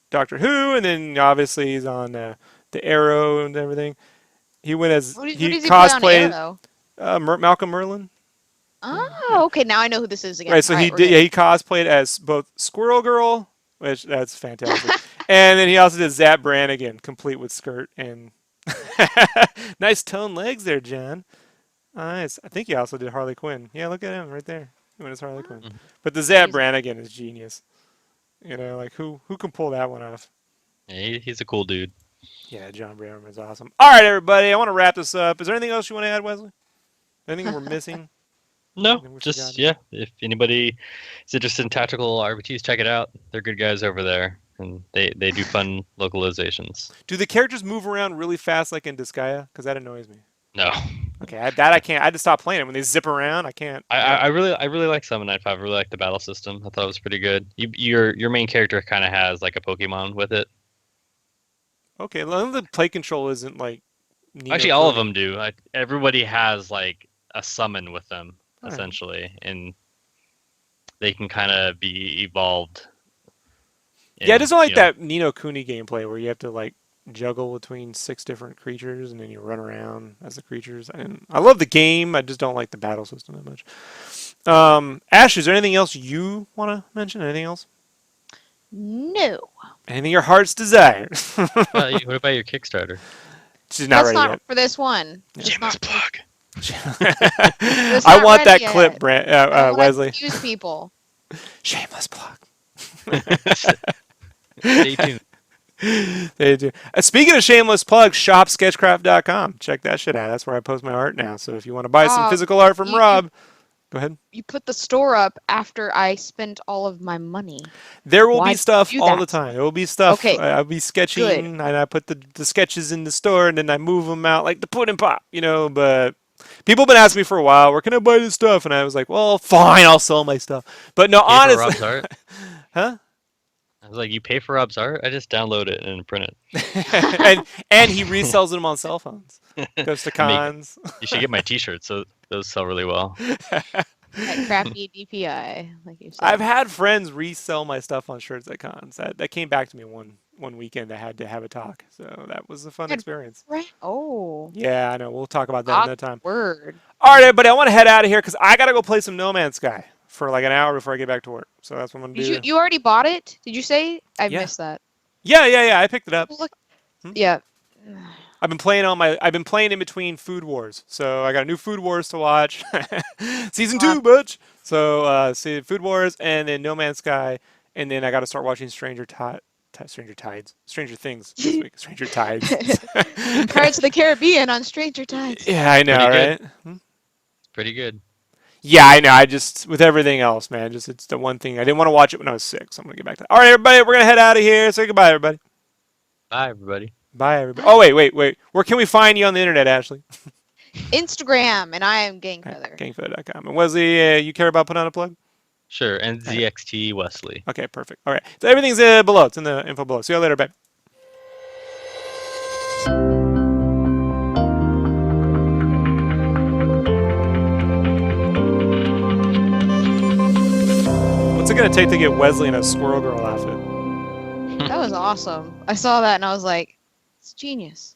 Doctor Who, and then obviously he's on the Arrow and everything. He went as What he does he play on cosplayed Arrow? Malcolm Merlin. Oh, okay. Now I know who this is again. Right, so All he we're did. good. Yeah, he cosplayed as both Squirrel Girl, which that's fantastic, and then he also did Zap Brannigan, complete with skirt and nice toned legs there, John. Nice. I think he also did Harley Quinn. Yeah, look at him right there. He went as Harley Quinn. Mhm. But the Zap He's- Brannigan is genius. Like who can pull that one off? Yeah, he's a cool dude. Yeah, John Barrowman is awesome. All right, everybody, I want to wrap this up. Is there anything else you want to add, Wesley? Anything we're missing? No, Then we just forgot. if anybody is interested in tactical RPGs, check it out. They're good guys over there, and they do fun localizations. Do the characters move around really fast like in Disgaea? Because that annoys me. No, Okay, I can't. I had to stop playing it when they zip around. I can't. I really like 795. I really like the battle system. I thought it was pretty good. Your main character kind of has like a Pokemon with it. Okay, well, the play control isn't like Ni no Actually, all of Kuni. them do. Everybody has like a summon with them All right. essentially, and they can kind of be evolved. Yeah, I And just don't like that Ni no Kuni gameplay where you have to like juggle between 6 different creatures and then you run around as the creatures. And I love the game. I just don't like the battle system that much. Ash, is there anything else you want to mention? Anything else? No. Anything your heart's desire? what about your Kickstarter? She's not That's ready not yet. for this one. It's Shameless not, plug. it's I not want that ready clip, yet. I don't wanna Wesley. confuse people. Shameless plug. Stay tuned. They do. Speaking of shameless plugs, shopsketchcraft.com. Check that shit out. That's where I post my art now. So if you want to buy some Rob, physical art from you, Rob, go ahead. you put the store up after I spent all of my money. There will Why be did stuff you do all the that? time. There will be stuff. Okay, I'll be sketching, good. and I put the sketches in the store, and then I move them out like the pudding pop, But people have been asking me for a while, where can I buy this stuff? And I was like, well, fine, I'll sell my stuff. But no, Pay for honestly, Rob's art. huh? I was like, you pay for Rob's art? I just download it and print and he resells them on cell phones. it. Goes to Make cons. You should get my T-shirts. So those sell really well. Like crafty DPI, like you said. I've had friends resell my stuff on shirts at cons. That came back to me one weekend. I had to have a talk, so that was a fun Good. experience. Right. Oh. Yeah, I know. We'll talk about that another time. Word. All right, everybody. I want to head out of here because I gotta go play some No Man's Sky for like an hour before I get back to work. So that's what I'm gonna do. You already bought it? Did you say? I Yeah. missed that. Yeah. I picked it up. Look. Hmm? Yeah. I've been playing in between Food Wars. So I got a new Food Wars to watch. Season 2, butch. So see Food Wars and then No Man's Sky, and then I got to start watching Stranger Things this week. Stranger Tides. Pirates of the Caribbean on Stranger Tides. Yeah, I know, Pretty right? good. It's pretty good. Yeah, I know. I just with everything else, man. Just it's the one thing I didn't want to watch it when I was sick. So I'm gonna get back to that. All right, everybody. We're gonna head out of here. Say goodbye, everybody. Bye, everybody. Bye, everybody. Oh wait. Where can we find you on the internet, Ashley? Instagram, and I am Gangfeather. Gangfeather.com. And Wesley, you care about putting on a plug? Sure. And ZXT Wesley. Okay, perfect. All right. So everything's below. It's in the info below. See you later, babe. What's it going to take to get Wesley in a Squirrel Girl outfit? That was awesome. I saw that and I was like, it's genius.